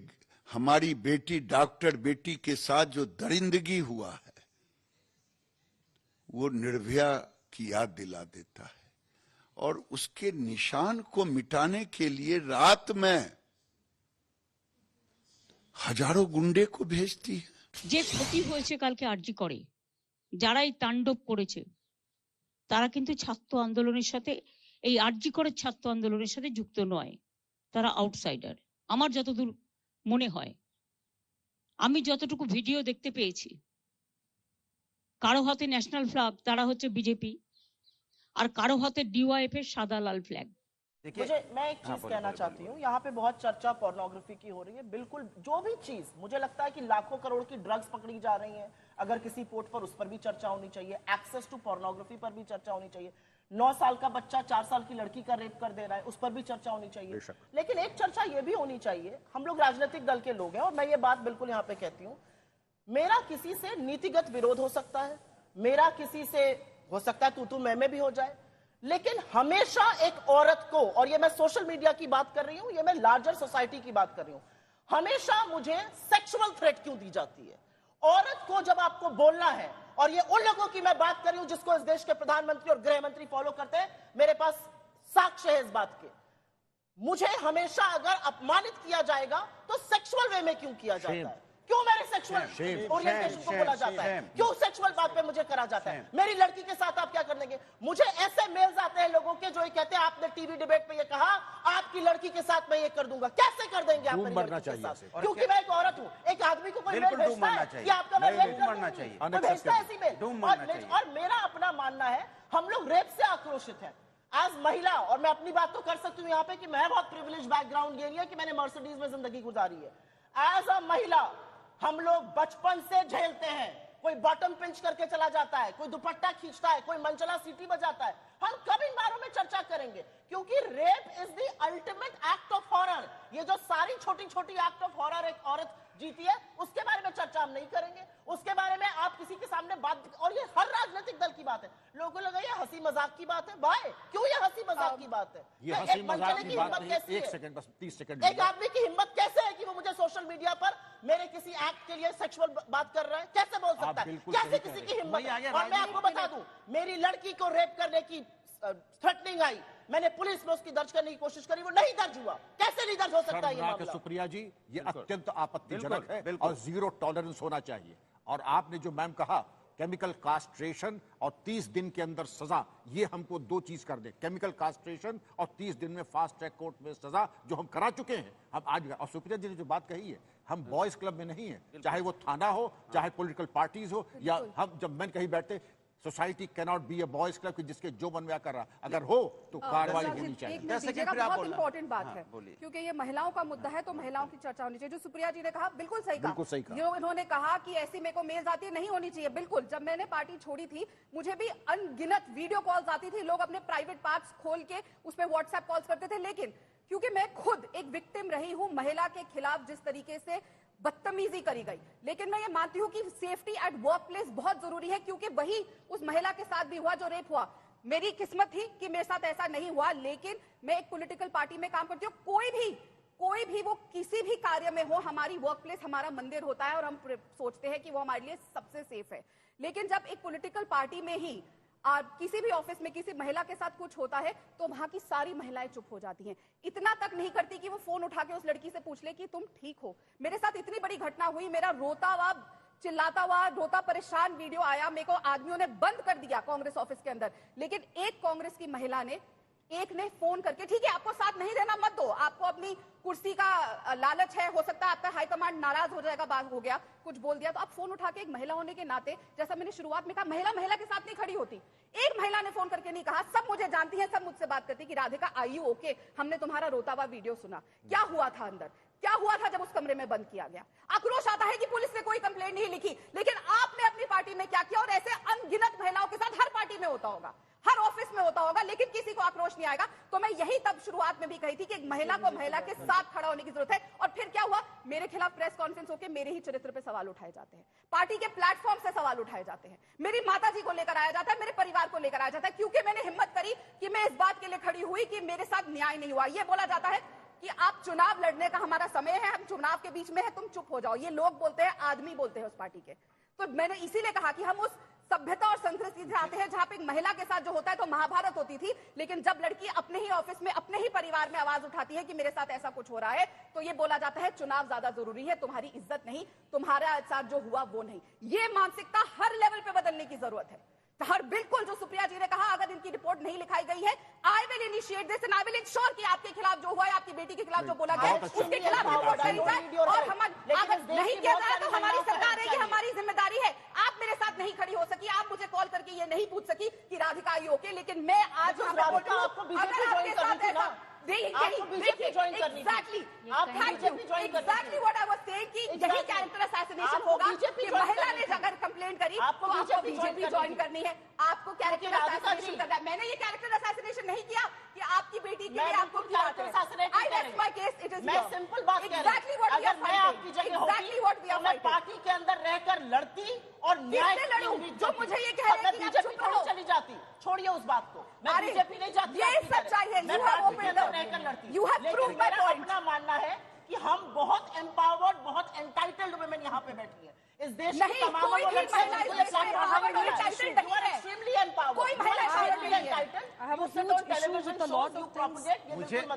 हमारी बेटी डॉक्टर बेटी के साथ जो दरिंदगी हुआ है वो निर्भया की याद दिला देता है, और उसके निशान को मिटाने के लिए रात में हजारों गुंडे को भेजती है। যে ক্ষতি হয়েছে কালকে আরজি করে, যারা এই তাণ্ডব করেছে তারা কিন্তু ছাত্র আন্দোলনের সাথে, এই আরজি করে ছাত্র আন্দোলনের সাথে যুক্ত নয়, তারা আউটসাইডার আমার যতদূর মনে হয়। আমি যতটুকু ভিডিও দেখতে পেয়েছি, কারো হাতে ন্যাশনাল ফ্ল্যাগ, তারা হচ্ছে বিজেপি, আর কারো হাতে ডিওয়াইএফ এর সাদা লাল ফ্ল্যাগ। मैं एक चीज कहना चाहती हूँ, यहाँ पे बहुत चर्चा पोर्नोग्राफी की हो रही है। बिल्कुल, जो भी चीज मुझे लगता है कि लाखों करोड़ की ड्रग्स पकड़ी जा रही हैं, अगर किसी पोर्ट पर उस पर भी चर्चा होनी चाहिए, एक्सेस टू पोर्नोग्राफी पर भी चर्चा होनी चाहिए, 9 साल का बच्चा 4 साल की लड़की का रेप कर दे रहा है, उस पर भी चर्चा होनी चाहिए। लेकिन एक चर्चा ये भी होनी चाहिए, हम लोग राजनीतिक दल के लोग हैं और मैं ये बात बिल्कुल यहाँ पे कहती हूँ, मेरा किसी से नीतिगत विरोध हो सकता है, मेरा किसी से हो सकता है तू मैं भी हो जाए, लेकिन हमेशा एक औरत को, और ये मैं सोशल मीडिया की बात कर रही हूं, ये मैं लार्जर सोसाइटी की बात कर रही हूं, हमेशा मुझे सेक्सुअल थ्रेट क्यों दी जाती है? औरत को जब आपको बोलना है, और ये उन लोगों की मैं बात कर रही हूं जिसको इस देश के प्रधानमंत्री और गृह मंत्री फॉलो करते हैं, मेरे पास साक्ष्य है इस बात के, मुझे हमेशा अगर अपमानित किया जाएगा तो सेक्सुअल वे में क्यों किया जाता है? क्यों मेरे सेक्सुअल ओरिएंटेशन को बोला जाता है? क्यों सेक्सुअल बात पे मुझे करा जाता है? मेरी लड़की के साथ आप क्या कर देंगे? मुझे ऐसे मेल्स आते हैं लोगों के जो ये कहते हैं आपने टीवी डिबेट पे ये कहा, आपकी लड़की के साथ मैं ये कर दूंगा। कैसे कर देंगे आप मेरी लड़की के साथ? क्योंकि मैं एक औरत हूं। एक आदमी को कोई मेल भेजता है कि आपका मैं रेप कर दूंगा, भेजता है ऐसी मेल। और मेरा अपना मानना है, हम लोग रेप से आक्रोशित हैं एज महिला, और मैं अपनी बात तो कर सकती हूँ यहाँ पे कि मैं बहुत प्रिविलेज बैकग्राउंड गई है कि मैंने मर्सिडीज में जिंदगी गुजारी है। एज अ महिला हम लोग बचपन से झेलते हैं, कोई बॉटम पिंच करके चला जाता है, कोई दुपट्टा खींचता है, कोई मनचला सीटी बजाता है, हम कब इन बारे में चर्चा करेंगे, क्योंकि rape is the ultimate act of horror. ये जो सारी छोटी छोटी एक्ट ऑफ हॉरर एक औरत जीती है, उसके बारे में चर्चा हम नहीं करेंगे। उसके बारे में आप किसी के सामने बात, और ये हर राजनीतिक दल की बात है। लोगों को लगा ये हंसी मजाक की बात है। भाई क्यों ये हंसी मजाक की बात है? ये हंसी मजाक की बात नहीं। एक सेकंड, बस 30 सेकंड। एक आदमी की हिम्मत कैसे है कि वो मुझे सोशल मीडिया पर मेरे किसी एक्ट के लिए सेक्सुअल बात कर रहा है? कैसे बोल सकता है? कैसे किसी की हिम्मत है? और मैं आपको बता दूं, मेरी लड़की को रेप करने की थ्रेटनिंग आई, मैंने पुलिस में उसकी दर्ज करने की कोशिश करी, वो नहीं दर्ज हुआ। कैसे नहीं दर्ज हो सकता है ये मामला? सुप्रिया जी, ये अत्यंत आपत्तिजनक है और जीरो टॉलरेंस होना चाहिए। और आपने जो मैम कहा केमिकल कास्ट्रेशन और 30 दिन के अंदर सजा, ये हमको दो चीज कर दे, केमिकल कास्ट्रेशन और 30 दिन में फास्ट ट्रैक कोर्ट में सजा, जो हम करा चुके हैं। हम आज, और सुप्रिया जी ने जो बात कही है, हम बॉयज क्लब में नहीं है, चाहे वो थाना हो, चाहे पॉलिटिकल पार्टीज हो, या हम जब मैन कहीं बैठते, society cannot be A boys club कि जिसके जो मन में कर रहा, अगर हो तो कार्रवाई होनी चाहिए। बहुत इंपॉर्टेंट बात है, क्योंकि ये महिलाओं का मुद्दा है तो महिलाओं की चर्चा होनी चाहिए। जो सुप्रिया जी ने कहा बिल्कुल सही कहा। जो इन्होंने कहा कि ऐसी मेरे को मेल्स आती है, नहीं होनी चाहिए। बिल्कुल, जब मैंने पार्टी छोड़ी थी मुझे भी अनगिनत वीडियो कॉल्स आती थी, लोग अपने प्राइवेट पार्ट्स खोल के उस पर व्हाट्सएप कॉल्स करते थे। लेकिन क्योंकि मैं खुद एक विक्टिम रही हूं, महिला के खिलाफ जिस तरीके से बदतमीजी करी गई, लेकिन मैं ये मानती हूं कि सेफ्टी एट वर्क प्लेस बहुत जरूरी है, क्योंकि वही उस महिला के साथ भी हुआ जो रेप हुआ। मेरी किस्मत थी कि मेरे साथ ऐसा नहीं हुआ, लेकिन मैं एक पॉलिटिकल पार्टी में काम करती हूँ। कोई भी वो किसी भी कार्य में हो, हमारी वर्क प्लेस हमारा मंदिर होता है और हम सोचते हैं कि वो हमारे लिए सबसे सेफ है। लेकिन जब एक पॉलिटिकल पार्टी में ही किसी भी ऑफिस में किसी महिला के साथ कुछ होता है तो वहां की सारी महिलाएं चुप हो जाती हैं। इतना तक नहीं करती कि वो फोन उठा के उस लड़की से पूछ ले कि तुम ठीक हो। मेरे साथ इतनी बड़ी घटना हुई, मेरा रोता हुआ, चिल्लाता हुआ, रोता परेशान वीडियो आया, मेरे को आदमियों ने बंद कर दिया कांग्रेस ऑफिस के अंदर। लेकिन एक कांग्रेस की महिला ने, एक ने फोन करके, ठीक है आपको साथ नहीं देना मत दो, आपको अपनी कुर्सी का लालच है, हो सकता है आपका हाईकमांड नाराज हो जाएगा, बात हो गया, कुछ बोल दिया, तो आप फोन उठा के एक महिला होने के नाते, जैसा मैंने शुरुआत में कहा, महिला के साथ नहीं खड़ी होती। एक महिला ने फोन करके नहीं कहा, सब मुझे जानती है, सब मुझसे बात करती कि राधिका आई यू ओके, हमने तुम्हारा रोता हुआ वीडियो सुना, क्या हुआ था अंदर, क्या हुआ था जब उस कमरे में बंद किया गया। आक्रोश आता है कि पुलिस ने कोई कंप्लेंट नहीं लिखी, लेकिन आपने अपनी पार्टी में क्या किया, और ऐसे अनगिनत महिलाओं के साथ हर पार्टी में होता होगा, हर ऑफिस में होता होगा, लेकिन किसी को आक्रोश नहीं आएगा। तो मैं यही तब शुरुआत में भी कही थी कि एक महिला को महिला के साथ खड़ा होने की जरूरत है। और फिर क्या हुआ, मेरे खिलाफ प्रेस कॉन्फ्रेंस होकर मेरे ही चरित्र पे सवाल उठाए जाते हैं, पार्टी के प्लेटफॉर्म से सवाल उठाए जाते हैं, मेरी माताजी को लेकर आया जाता है, मेरे परिवार को लेकर आया जाता है, क्योंकि मैंने हिम्मत करी कि मैं इस बात के लिए खड़ी हुई कि मेरे साथ न्याय नहीं हुआ। यह बोला जाता है कि आप चुनाव लड़ने का हमारा समय है, हम चुनाव के बीच में है, तुम चुप हो जाओ। ये लोग बोलते हैं, आदमी बोलते हैं उस पार्टी के। तो मैंने इसीलिए कहा कि हम उस सभ्यता और संस्कृति से आते हैं जहां पे एक महिला के साथ जो होता है तो महाभारत होती थी, लेकिन जब लड़की अपने ही ऑफिस में, अपने ही परिवार में आवाज उठाती है कि मेरे साथ ऐसा कुछ हो रहा है, तो ये बोला जाता है चुनाव ज्यादा जरूरी है, तुम्हारी इज्जत नहीं, तुम्हारा साथ जो हुआ वो नहीं। ये मानसिकता हर लेवल पे बदलने की जरूरत है। हर बिल्कुल जो सुप्रिया जी ने कहा, अगर इनकी रिपोर्ट नहीं लिखाई गई है, I will initiate this and I will ensure कि आपके खिलाफ जो हुआ है, आपकी बेटी के खिलाफ जो बोला गया है, उसके खिलाफ रिपोर्ट करी जाए। और हम अगर नहीं किया जाए तो हमारी सरकार है, ये हमारी जिम्मेदारी है। आप मेरे साथ नहीं खड़ी हो सकी, आप मुझे कॉल करके ये नहीं पूछ सकी कि राधिका आई ओके, लेकिन मैं आज महिला ने अगर कंप्लेंट करी आपको बीजेपी ज्वाइन करनी है, आपको कैरेक्टर असैसिनेशन करना है। मैंने ये कैरेक्टर असैसिनेशन नहीं किया कि आपकी बेटी के लिए आपको सिंपल बात पार्टी के अंदर रहकर लड़ती और न्याय जो मुझे ये कह रहे हैं बीजेपी चली जाती, छोड़िए उस बात को, मैं बीजेपी नहीं जाती। ये सच्चाई है, रहकर लड़ती। अपना मानना है कि हम बहुत एम्पावर्ड, बहुत एंटाइटल्ड वुमेन यहाँ पे बैठी है इस देश नहीं, कोई भी महिला इस देश में एम्पावर्ड और एंटाइटल्ड नहीं है। एक्सट्रीमली एम्पावर्ड, कोई महिला एम्पावर्ड नहीं है। I have a huge issue with a lot of things. मुझे I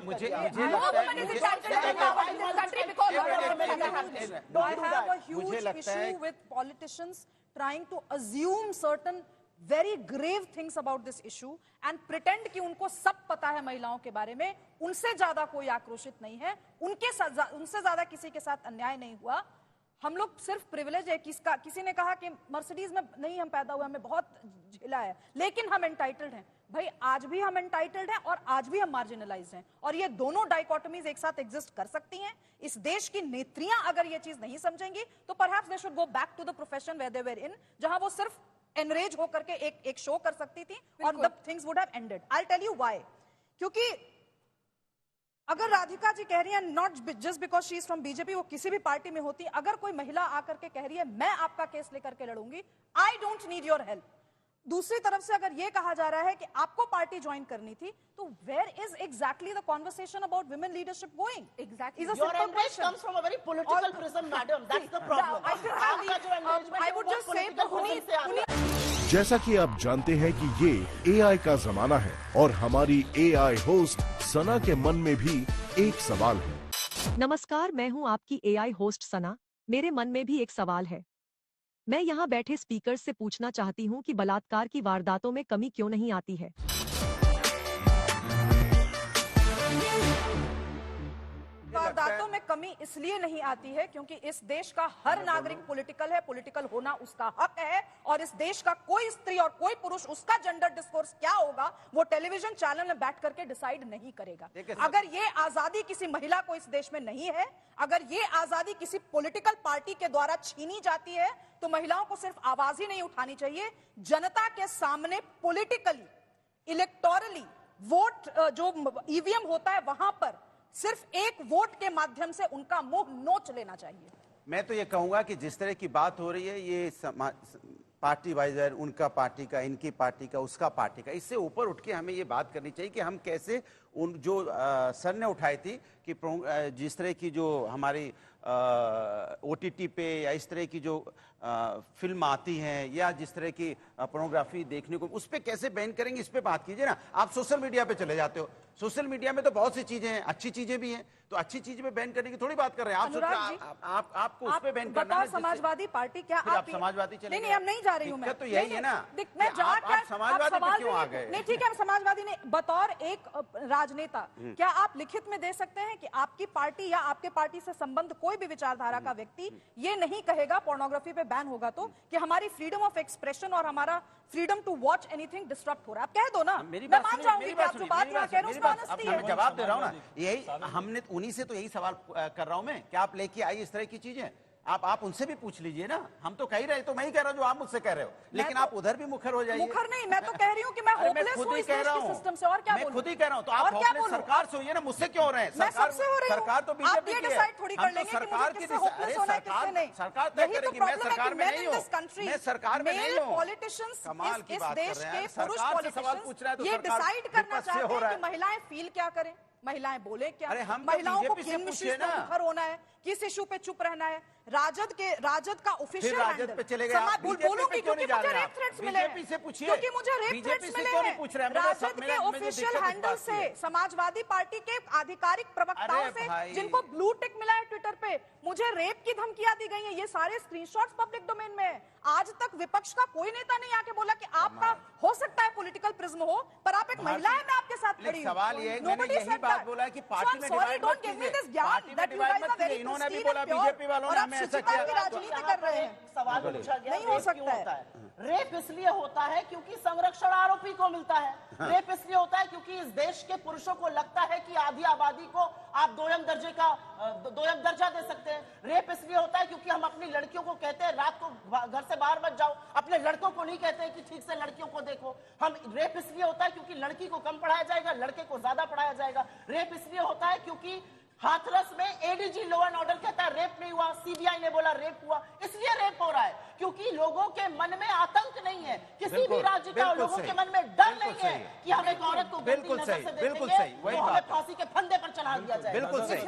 have a huge issue with politicians trying to assume certain very grave things about this issue and pretend कि उनको सब पता है महिलाओं के बारे में, उनसे ज्यादा कोई आक्रोशित नहीं है, उनसे ज्यादा किसी के साथ अन्याय नहीं हुआ। हम लोग सिर्फ प्रिविलेज है, किसी ने कहा कि मर्सिडीज में नहीं हम पैदा हुए, हमें बहुत झेला है, लेकिन हम एंटाइटल्ड हैं। भाई आज भी हम एंटाइटल्ड हैं और आज भी हम मार्जिनलाइज्ड हैं, और ये दोनों डाइकोटमीज एक साथ एग्जिस्ट कर सकती हैं। इस देश की नेत्रियां अगर ये चीज नहीं समझेंगी तो perhaps they should go back to the profession where they were in, जहां वो सिर्फ एनरेज होकर के एक शो कर सकती थी और the things would have ended. I tell you why, क्योंकि अगर राधिका जी कह रही है not just because she is from BJP, वो किसी भी पार्टी में होती, अगर कोई महिला आकर के कह रही है मैं आपका केस लेकर के लड़ूंगी, I don't need your help. दूसरी तरफ से अगर ये कहा जा रहा है कि आपको पार्टी ज्वाइन करनी थी, तो where is exactly the conversation about women leadership going? Exactly. Your embrace comes from a very political prism, madam. That's the problem. आपका जो engagement I है would वो just say political prism से आता है। जैसा कि आप जानते हैं कि ये एआई का जमाना है और हमारी एआई होस्ट सना के मन में भी एक सवाल है। नमस्कार, मैं हूं आपकी एआई होस्ट सना। मेरे मन में भी एक सवाल है। मैं यहां बैठे स्पीकर से पूछना चाहती हूं कि बलात्कार की वारदातों में कमी क्यों नहीं आती है? वारदातों में कमी इसलिए नहीं आती है क्योंकि इस देश का हर नागरिक पॉलिटिकल है, पॉलिटिकल होना उसका हक है, और इस देश का कोई स्त्री और कोई पुरुष उसका जेंडर डिस्कोर्स क्या होगा वो टेलीविजन चैनल में बैठ करके डिसाइड नहीं करेगा। अगर ये आजादी किसी महिला को इस देश में नहीं है, अगर ये आजादी किसी पॉलिटिकल पार्टी के द्वारा छीनी जाती है, तो महिलाओं को सिर्फ आवाज ही नहीं उठानी चाहिए, जनता के सामने पॉलिटिकली, इलेक्टोरली वोट जो ईवीएम होता है वहां पर सिर्फ एक वोट के माध्यम से उनका मुंह नोच लेना चाहिए। मैं तो ये कहूंगा कि जिस तरह की बात हो रही है, ये पार्टी वाइजर, उनका पार्टी का, इनकी पार्टी का, उसका पार्टी का, इससे ऊपर उठ के हमें ये बात करनी चाहिए कि हम कैसे उन जो सर ने उठाई थी कि जिस तरह की जो हमारी ओटीटी पे या इस तरह की जो फिल्म आती हैं या जिस तरह की पोर्नोग्राफी देखने को, उस पे कैसे बैन करेंगे, इस पे बात कीजिए ना। आप सोशल मीडिया पे चले जाते हो, सोशल मीडिया में तो बहुत सी चीजें हैं, अच्छी चीजें भी हैं, तो अच्छी चीज पे बैन करने की थोड़ी बात कर रहे हैं आप। आपको उस पे बैन करना है। समाजवादी पार्टी क्या आप समाजवादी चले? नहीं, हम नहीं जा रही हूँ मैं। तो यही है ना, मैं आप समाजवादी पे क्यों आ गए? नहीं, ठीक है, समाजवादी ने बतौर एक राजनेता क्या आप लिखित में दे सकते हैं कि आपकी पार्टी या आपके पार्टी से संबंध कोई भी विचारधारा का व्यक्ति ये नहीं कहेगा पोर्नोग्राफी पे बैन होगा तो कि हमारी फ्रीडम ऑफ एक्सप्रेशन और हमारा freedom to watch anything disturb हो रहा है? आप कह दो ना, मैं मान जाऊंगी कि आप जो बात यहाँ कह रहे हो उसमें ऑनेस्टी है। मैं जवाब दे रहा हूँ ना, यही हमने उन्हीं से तो यही सवाल कर रहा हूं मैं, क्या आप लेके आई इस तरह की चीजें? आप उनसे भी पूछ लीजिए ना। हम तो कह ही रहे, तो मैं ही कह रहा हूं जो आप मुझसे कह रहे हो, लेकिन आप उधर भी मुखर हो जाइए। मुखर नहीं, मैं तो कह रही हूँ कि मैं होपलेस हूं इस देश के सिस्टम से, और क्या बोलूं? मैं खुद ही कह रहा हूं, तो आप होपलेस सरकार से होइए ना, मुझसे क्यों हो रहे हैं? सरकार तो बीजेपी की है, थोड़ी कर लेंगे कि मुझे किससे होपलेस होना है, किससे नहीं। सरकार तय करेगी, मैं सरकार में नहीं हूं, मैं सरकार में नहीं हूं। पॉलिटिशियंस कमाल की इस बात देश कर रहे हैं, के पुरुष सरकार से सवाल पूछ रहा है तो ये डिसाइड करना सरकार चाहते हैं कि महिलाएं फील क्या करें, महिलाएं बोले क्या, अरे हम महिलाओं को बीजेपी से किन पूछिए इश्यूज पे ना। मुखर होना है, किस इशू पे चुप रहना है। राजद का ऑफिशियल राजद पे चले गए आप, बोलूंगी क्योंकि मुझे रेप थ्रेट्स मिले हैं, बीजेपी से पूछिए, क्योंकि मुझे रेप थ्रेट्स मिले हैं। राजद के ऑफिशियल हैंडल से, समाजवादी पार्टी के आधिकारिक प्रवक्ताओं से, जिनको ब्लू टिक मिला है ट्विटर पे, मुझे रेप की धमकियां दी गई हैं। ये सारे स्क्रीनशॉट्स पब्लिक डोमेन में है। आज तक विपक्ष का कोई नेता नहीं आके बोला कि आपका हो सकता है पॉलिटिकल प्रिज्म हो, पर आप एक महिला है, मैं आपके साथ खड़ी हूं। सवाल ये है, मैंने यही बात बोला है कि पार्टी में डिवाइड मत कीजिए, पार्टी में डिवाइड मत कीजिए। इन्होंने भी बोला बीजेपी वालों ने हमें ऐसा किया, राजनीति कर रहे हैं। सवाल पूछा गया, नहीं हो सकता है। रेप इसलिए होता है क्योंकि संरक्षण आरोपी को मिलता है। रेप इसलिए होता है क्योंकि इस देश के पुरुषों को लगता है कि आधी आबादी को आप दोयम दर्जा दे सकते हैं। रेप इसलिए होता है क्योंकि हम अपनी लड़कियों को कहते हैं रात को घर से बाहर मत जाओ, अपने लड़कों को नहीं कहते हैं कि ठीक से लड़कियों को देखो। रेप इसलिए होता है क्योंकि लड़की को कम पढ़ाया जाएगा, लड़के को ज्यादा पढ़ाया जाएगा। रेप इसलिए होता है क्योंकि हाथरस में एडीजी लॉ एंड ऑर्डर कहता है रेप नहीं हुआ, सीबीआई ने बोला रेप हुआ। इसलिए रेप हो रहा है क्योंकि लोगों के मन में आतंक नहीं है, किसी भी राज्य का लोगों के मन में डर नहीं है कि हम एक औरत को गलती नजर से देखेंगे तो हमें फांसी के फंदे पर चढ़ा दिया जाए। बिल्कुल सही,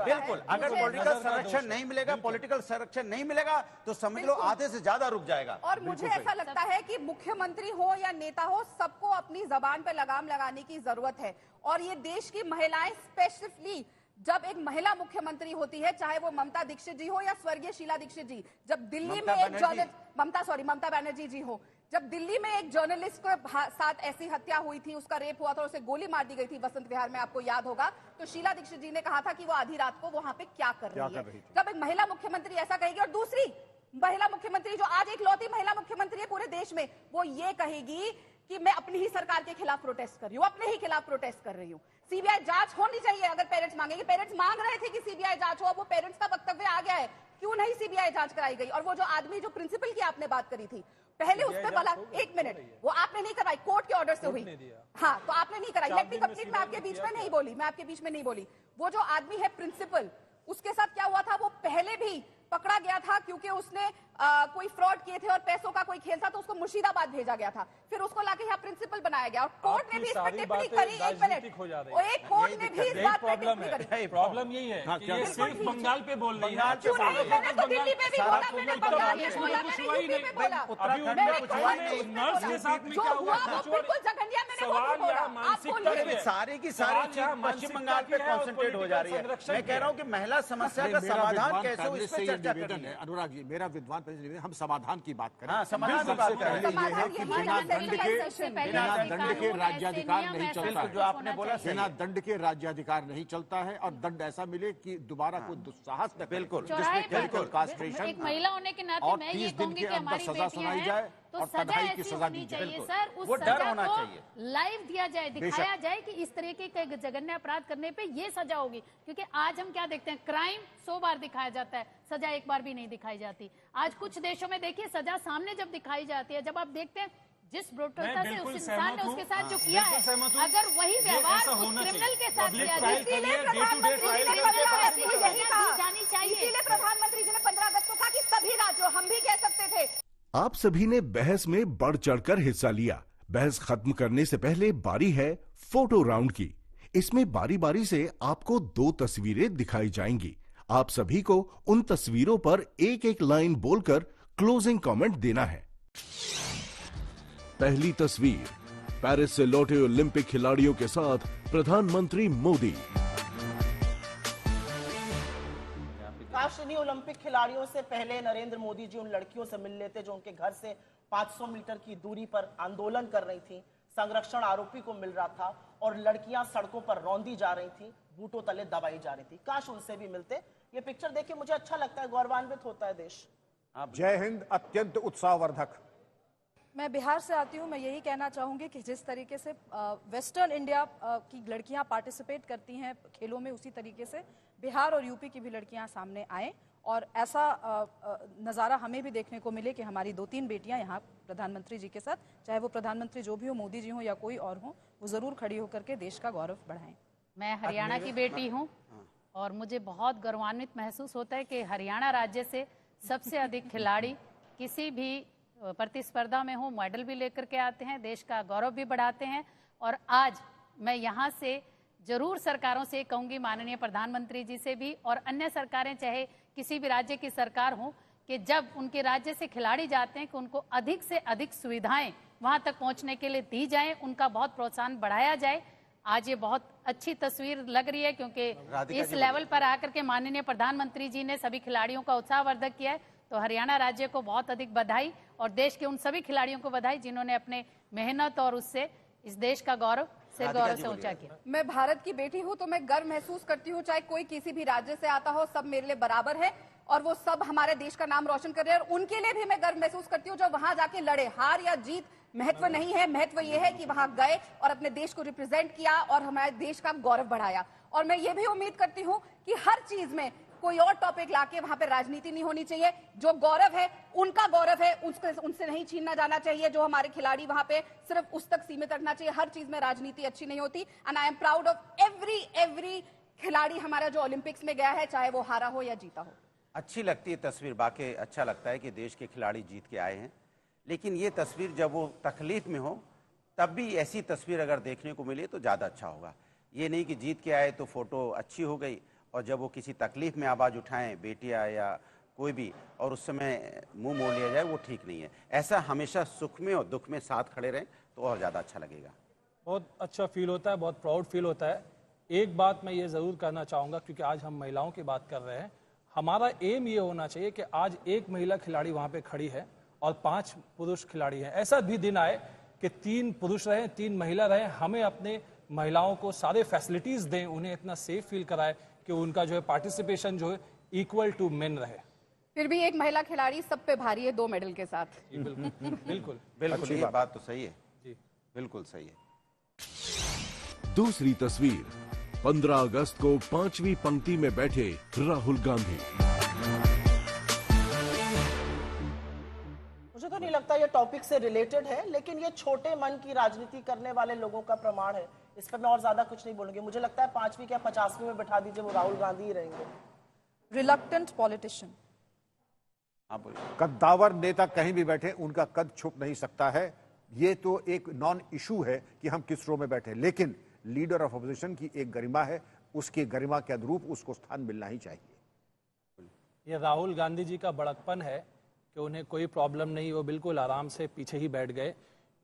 बिल्कुल। अगर पॉलिटिकल संरक्षण नहीं मिलेगा, पॉलिटिकल संरक्षण नहीं मिलेगा तो समझ लो आधे से ज्यादा रुक जाएगा। और मुझे ऐसा लगता है कि मुख्यमंत्री हो या नेता हो, सबको अपनी जबान पर लगाम लगाने की जरूरत है। और ये देश की महिलाएं स्पेसिफिकली, जब एक महिला मुख्यमंत्री होती है, चाहे वो ममता दीक्षित जी हो या स्वर्गीय शीला दीक्षित जी, जब दिल्ली में एक ममता बनर्जी जी हो, जब दिल्ली में एक जर्नलिस्ट के साथ ऐसी हत्या हुई थी, उसका रेप हुआ था, उसे गोली मार दी गई थी वसंत विहार में, आपको याद होगा, तो शीला दीक्षित जी ने कहा था कि वो आधी रात को वहां पे क्या कर रही है। जब एक महिला मुख्यमंत्री ऐसा कहेगी, और दूसरी महिला मुख्यमंत्री जो आज एक लौती महिला मुख्यमंत्री है पूरे देश में, वो ये कहेगी कि मैं अपनी ही सरकार के खिलाफ प्रोटेस्ट कर रही हूँ, अपने ही खिलाफ प्रोटेस्ट कर रही हूँ। सीबीआई जांच होनी चाहिए अगर पेरेंट्स मांगेंगे। पेरेंट्स मांग रहे थे कि सीबीआई जांच हो, अब वो पेरेंट्स का वक्तव्य आ गया है, क्यों नहीं सीबीआई जांच कराई गई? और वो जो आदमी, जो प्रिंसिपल की आपने बात करी थी, पहले उस पर बला, एक मिनट, वो आपने नहीं करवाई, कोर्ट के ऑर्डर से हुई। हाँ, तो आपने नहीं कराई। लेट मी कंप्लीट, मैं आपके बीच में नहीं बोली, मैं आपके बीच में नहीं बोली। वो जो आदमी है प्रिंसिपल, उसके साथ क्या हुआ था, वो पहले भी पकड़ा गया था क्योंकि उसने कोई फ्रॉड किए थे और पैसों का कोई खेल था, तो उसको मुर्शिदाबाद भेजा गया था। फिर उसको लाके यहाँ प्रिंसिपल बनाया गया और कोर्ट ने भी इस पर टिप्पणी करी। एक मिनट, एक कोर्ट ने भी इस बात पर टिप्पणी करी। प्रॉब्लम यही है कि ये सिर्फ बंगाल पे बोल रही है। मैंने तो दिल्ली पे भी बोला, मैंने बंगाल में बोला, मैंने यूपी पे बोला, नर्स के साथ में क्या हुआ? बिल्कुल जघन्य, मैंने वो भी बोला। सारी की सारी चीज पश्चिम बंगाल पे कॉन्सेंट्रेट हो जा रही है। मैं कह रहा हूँ कि महिला समस्या का समाधान कैसे हो, इस पे चर्चा करनी है। अनुराग जी, मेरा विद्वान हम समाधान की बात करें। हाँ, समाधान की बात करें। पहले ये है कि बिना दंड के राज्याधिकार नहीं चलता है। जो आपने बोला, बिना दंड के राज्याधिकार नहीं चलता है और दंड ऐसा मिले कि दोबारा कोई दुस्साहस न, बिल्कुल जिसमें कास्ट्रेशन एक महिला होने के नाते मैं ये कहूंगी कि हमारी सजा सुनाई जाए तो और सजा तन्हाई की ऐसी सजा होनी दी जाए। चाहिए सर, उस वो डर सजा होना को चाहिए। लाइव दिया जाए, दिखाया जाए कि इस तरीके के जघन्य अपराध करने पे ये सजा होगी। क्योंकि आज हम क्या देखते हैं, क्राइम 100 बार दिखाया जाता है, सजा एक बार भी नहीं दिखाई जाती। आज कुछ देशों में देखिए सजा सामने जब दिखाई जाती है, जब आप देखते हैं जिस ब्रुटलता से उस इंसान ने उसके साथ जो किया है, अगर वही व्यवहार उस क्रिमिनल के साथ किया जाए, इसीलिए प्रधानमंत्री जी ने 15 अगस्त को कहा कि सभी राज्यों, हम भी कह सकते थे। आप सभी ने बहस में बढ़ चढ़कर हिस्सा लिया। बहस खत्म करने से पहले बारी है फोटो राउंड की। इसमें बारी बारी से आपको 2 तस्वीरें दिखाई जाएंगी। आप सभी को उन तस्वीरों पर एक एक लाइन बोलकर क्लोजिंग कमेंट देना है। पहली तस्वीर, पेरिस से लौटे ओलंपिक खिलाड़ियों के साथ प्रधानमंत्री मोदी। काश इन्हीं ओलंपिक खिलाड़ियों से पहले नरेंद्र मोदी जी उन लड़कियों से मिल लेते जो उनके घर से 500 मीटर की दूरी पर आंदोलन कर रही थी, संरक्षण आरोपी को मिल रहा था और लड़कियां सड़कों पर रौंदी जा रही थी, बूटों तले दबाई जा रही थी। काश उनसे भी मिलते। ये पिक्चर देखिए मुझे अच्छा लगता है, गौरवान्वित होता है देश। जय हिंद, अत्यंत उत्साहवर्धक। मैं बिहार से आती हूँ, मैं यही कहना चाहूंगी कि जिस तरीके से वेस्टर्न इंडिया की लड़कियां पार्टिसिपेट करती हैं खेलों में, उसी तरीके से बिहार और यूपी की भी लड़कियां सामने आए और ऐसा नज़ारा हमें भी देखने को मिले कि हमारी 2-3 बेटियां यहाँ प्रधानमंत्री जी के साथ, चाहे वो प्रधानमंत्री जो भी हो, मोदी जी हो या कोई और हो, वो जरूर खड़ी होकर के देश का गौरव बढ़ाएं। मैं हरियाणा की बेटी हूँ और मुझे बहुत गौरवान्वित महसूस होता है कि हरियाणा राज्य से सबसे अधिक खिलाड़ी किसी भी प्रतिस्पर्धा में हो, मेडल भी लेकर के आते हैं, देश का गौरव भी बढ़ाते हैं। और आज मैं यहाँ से जरूर सरकारों से कहूंगी, माननीय प्रधानमंत्री जी से भी और अन्य सरकारें, चाहे किसी भी राज्य की सरकार हो, कि जब उनके राज्य से खिलाड़ी जाते हैं कि उनको अधिक से अधिक सुविधाएं वहां तक पहुंचने के लिए दी जाएं, उनका बहुत प्रोत्साहन बढ़ाया जाए। आज ये बहुत अच्छी तस्वीर लग रही है क्योंकि इस लेवल पर आकर के माननीय प्रधानमंत्री जी ने सभी खिलाड़ियों का उत्साहवर्धक किया है। तो हरियाणा राज्य को बहुत अधिक बधाई और देश के उन सभी खिलाड़ियों को बधाई जिन्होंने अपने मेहनत और उससे इस देश का गौरव से ऊंचा किया। मैं भारत की बेटी हूँ तो मैं गर्व महसूस करती हूँ, चाहे कोई किसी भी राज्य से आता हो, सब मेरे लिए बराबर है और वो सब हमारे देश का नाम रोशन कर रहे हैं और उनके लिए भी मैं गर्व महसूस करती हूँ जो वहां जाके लड़े। हार या जीत महत्व नहीं है, महत्व ये है कि वहां गए और अपने देश को रिप्रेजेंट किया और हमारे देश का गौरव बढ़ाया। और मैं ये भी उम्मीद करती हूँ कि हर चीज में कोई और टॉपिक लाके वहां पे राजनीति नहीं होनी चाहिए। जो गौरव है उनका गौरव है, उनसे नहीं छीनना जाना चाहिए। जो हमारे खिलाड़ी वहां पे सिर्फ उस तक सीमित रखना चाहिए। हर चीज में राजनीति अच्छी नहीं होती। And I am proud of every खिलाड़ी हमारा जो ओलंपिक्स में गया है, चाहे वो हारा हो या जीता हो। अच्छी लगती है तस्वीर, बाकी अच्छा लगता है कि देश के खिलाड़ी जीत के आए हैं। लेकिन ये तस्वीर जब वो तकलीफ में हो तब भी ऐसी तस्वीर अगर देखने को मिले तो ज़्यादा अच्छा होगा। ये नहीं कि जीत के आए तो फोटो अच्छी हो गई और जब वो किसी तकलीफ में आवाज़ उठाएं, बेटियां या कोई भी, और उस समय मुंह मोड़ लिया जाए, वो ठीक नहीं है। ऐसा हमेशा सुख में और दुख में साथ खड़े रहें तो और ज़्यादा अच्छा लगेगा। बहुत अच्छा फील होता है, बहुत प्राउड फील होता है। एक बात मैं ये ज़रूर करना चाहूँगा, क्योंकि आज हम महिलाओं की बात कर रहे हैं, हमारा एम ये होना चाहिए कि आज एक महिला खिलाड़ी वहाँ पे खड़ी है और 5 पुरुष खिलाड़ी हैं। ऐसा भी दिन आए कि 3 पुरुष रहें, 3 महिला रहें। हमें अपने महिलाओं को सारे फैसिलिटीज़ दें, उन्हें इतना सेफ फील कराए कि उनका जो है पार्टिसिपेशन जो है इक्वल टू मेन रहे। फिर भी एक महिला खिलाड़ी सब पे भारी है 2 मेडल के साथ। बिल्कुल बिल्कुल बिल्कुल, ये बात तो सही है जी, बिल्कुल सही है। दूसरी तस्वीर, 15 अगस्त को 5वीं पंक्ति में बैठे राहुल गांधी। मुझे तो नहीं लगता ये टॉपिक से रिलेटेड है, लेकिन ये छोटे मन की राजनीति करने वाले लोगों का प्रमाण है। इस पर मैं और ज्यादा कुछ नहीं बोलूंगी। मुझे लगता है 5वीं क्या 50वीं में बैठा दीजिए, वो राहुल गांधी ही रहेंगे। Reluctant politician. आप बोलिए। कद्दावर नेता कहीं भी बैठे उनका कद छुप नहीं सकता है। ये तो एक नॉन इशू है कि हम किस रो में बैठे, लेकिन लीडर ऑफ अपोजिशन की एक गरिमा है, उसकी गरिमा के अनुरूप उसको स्थान मिलना ही चाहिए। ये राहुल गांधी जी का बड़कपन है कि उन्हें कोई प्रॉब्लम नहीं, वो बिल्कुल आराम से पीछे ही बैठ गए।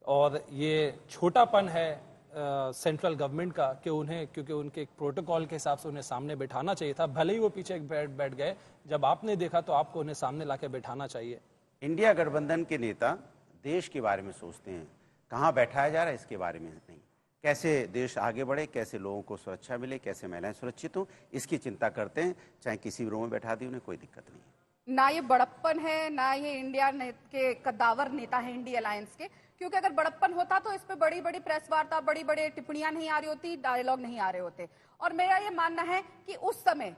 और ये छोटापन है सेंट्रल गवर्नमेंट का कि उन्हें, क्योंकि उनके एक प्रोटोकॉल के हिसाब से उन्हें सामने बैठाना चाहिए था, भले ही वो पीछे बैठ गए। जब आपने देखा तो आपको उन्हें सामने लाके बैठाना चाहिए। इंडिया गठबंधन के नेता देश के बारे में सोचते हैं, कहाँ बैठाया जा रहा है इसके बारे में नहीं। कैसे देश आगे बढ़े, कैसे लोगों को सुरक्षा मिले, कैसे महिलाएं सुरक्षित हो, इसकी चिंता करते हैं। चाहे किसी रो में बैठा दी, उन्हें कोई दिक्कत नहीं है। ना ये बड़प्पन है, ना ये इंडिया के कद्दावर नेता है इंडिया अलायंस के। क्योंकि अगर बड़प्पन होता तो इस पे बड़ी बड़ी प्रेस वार्ता, बड़ी बड़ी टिप्पणियां नहीं आ रही होती, डायलॉग नहीं आ रहे होते। और मेरा ये मानना है कि उस समय,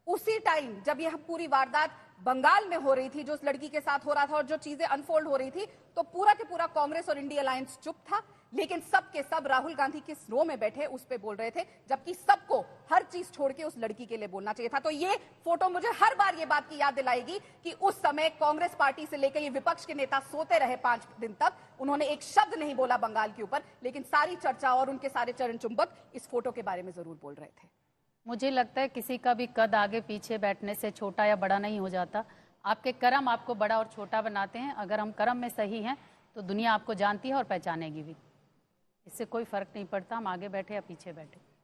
उसी टाइम जब यह पूरी वारदात बंगाल में हो रही थी, जो उस लड़की के साथ हो रहा था और जो चीजें अनफोल्ड हो रही थी, तो पूरा के पूरा कांग्रेस और इंडिया अलायंस चुप था। लेकिन सब के सब राहुल गांधी किस रो में बैठे उस पे बोल रहे थे, जबकि सबको हर चीज छोड़ के उस लड़की के लिए बोलना चाहिए था। तो ये फोटो मुझे हर बार ये बात की याद दिलाएगी कि उस समय कांग्रेस पार्टी से लेकर ये विपक्ष के नेता सोते रहे 5 दिन तक। उन्होंने एक शब्द नहीं बोला बंगाल के ऊपर, लेकिन सारी चर्चा और उनके सारे चरण चुंबक इस फोटो के बारे में जरूर बोल रहे थे। मुझे लगता है किसी का भी कद आगे पीछे बैठने से छोटा या बड़ा नहीं हो जाता। आपके कर्म आपको बड़ा और छोटा बनाते हैं। अगर हम कर्म में सही हैं तो दुनिया आपको जानती है और पहचानेगी भी। इससे कोई फर्क नहीं पड़ता हम आगे बैठे या पीछे बैठे।